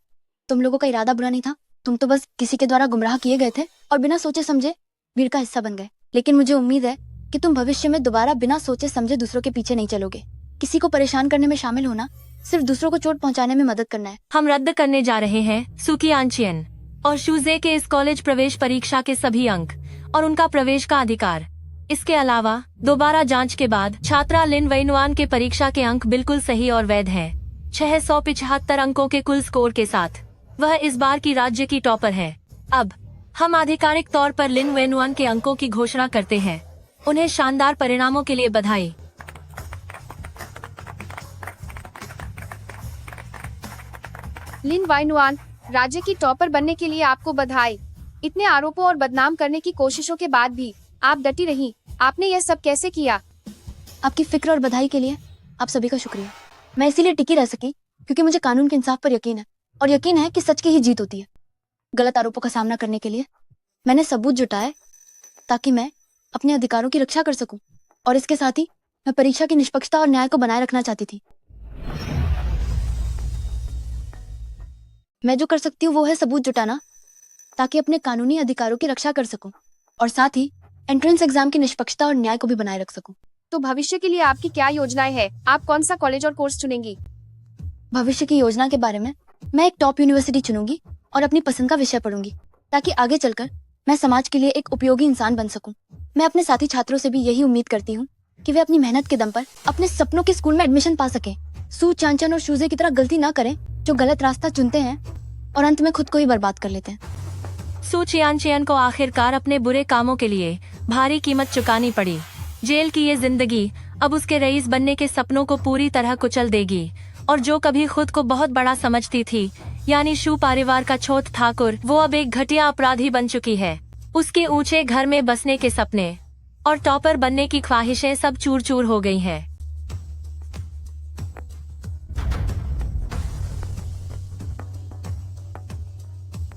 Speaker 3: तुम लोगों का इरादा बुरा नहीं था। तुम तो बस किसी के द्वारा गुमराह किए गए थे और बिना सोचे समझे भीड़ का हिस्सा बन गए। लेकिन मुझे उम्मीद है कि तुम भविष्य में दोबारा बिना सोचे समझे दूसरों के पीछे नहीं चलोगे। किसी को परेशान करने में शामिल होना सिर्फ दूसरों को चोट पहुंचाने में मदद करना है।
Speaker 4: हम रद्द करने जा रहे हैं सुकी आंचियन और शूजे के इस कॉलेज प्रवेश परीक्षा के सभी अंक और उनका प्रवेश का अधिकार। इसके अलावा दोबारा जांच के बाद छात्रा लिन वैनुआन के परीक्षा के अंक बिल्कुल सही और वैध हैं। 675 अंकों के कुल स्कोर के साथ वह इस बार की राज्य की टॉपर है। अब हम आधिकारिक तौर पर लिन वैनुआन के अंकों की घोषणा करते हैं। उन्हें शानदार परिणामों के लिए बधाई।
Speaker 11: लिन वाइनुआन, राज्य की टॉपर बनने के लिए आपको बधाई। इतने आरोपों और बदनाम करने की कोशिशों के बाद भी आप डटी रही। आपने यह सब कैसे किया?
Speaker 3: आपकी फिक्र और बधाई के लिए आप सभी का शुक्रिया। मैं इसीलिए टिकी रह सकी क्योंकि मुझे कानून के इंसाफ पर यकीन है और यकीन है कि सच की ही जीत होती है। गलत आरोपों का सामना करने के लिए मैंने सबूत जुटाए ताकि मैं अपने अधिकारों की रक्षा कर सकूं और इसके साथ ही मैं परीक्षा की निष्पक्षता और न्याय को बनाए रखना चाहती थी। मैं जो कर सकती हूँ वो है सबूत जुटाना ताकि अपने कानूनी अधिकारों की रक्षा कर सकूं और साथ ही एंट्रेंस एग्जाम की निष्पक्षता और न्याय को भी बनाए रख सकूं।
Speaker 11: तो भविष्य के लिए आपकी क्या योजनाएं हैं? आप कौन सा कॉलेज और कोर्स चुनेंगी?
Speaker 3: भविष्य की योजना के बारे में मैं एक टॉप यूनिवर्सिटी चुनूंगी और अपनी पसंद का विषय पढ़ूंगी, ताकि आगे चलकर मैं समाज के लिए एक उपयोगी इंसान बन सकूं। मैं अपने साथी छात्रों से भी यही उम्मीद करती हूँ कि वे अपनी मेहनत के दम पर अपने सपनों के स्कूल में एडमिशन पा सकें। सू चांचन और शूजे की तरह गलती ना करें, जो गलत रास्ता चुनते हैं और अंत में खुद को ही बर्बाद कर लेते हैं।
Speaker 4: सू चियान को आखिरकार अपने बुरे कामों के लिए भारी कीमत चुकानी पड़ी। जेल की ये जिंदगी अब उसके रईस बनने के सपनों को पूरी तरह कुचल देगी, और जो कभी खुद को बहुत बड़ा समझती थी, यानी शू परिवार का छोट ठाकुर, वो अब एक घटिया अपराधी बन चुकी है। उसके ऊंचे घर में बसने के सपने और टॉपर बनने की ख्वाहिशें सब चूर चूर हो गई हैं।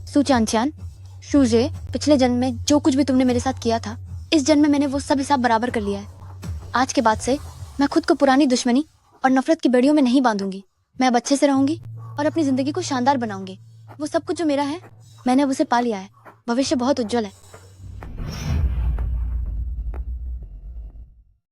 Speaker 3: सू चांचन, शूजे, पिछले जन्म में जो कुछ भी तुमने मेरे साथ किया था, इस जन्म में मैंने वो सब हिसाब बराबर कर लिया है। आज के बाद से मैं खुद को पुरानी दुश्मनी और नफरत की बेड़ियों में नहीं बांधूंगी। मैं अब अच्छे से रहूंगी और अपनी जिंदगी को शानदार बनाऊंगी। वो सब कुछ जो मेरा है, मैंने अब उसे पा लिया है। भविष्य बहुत उज्जवल है।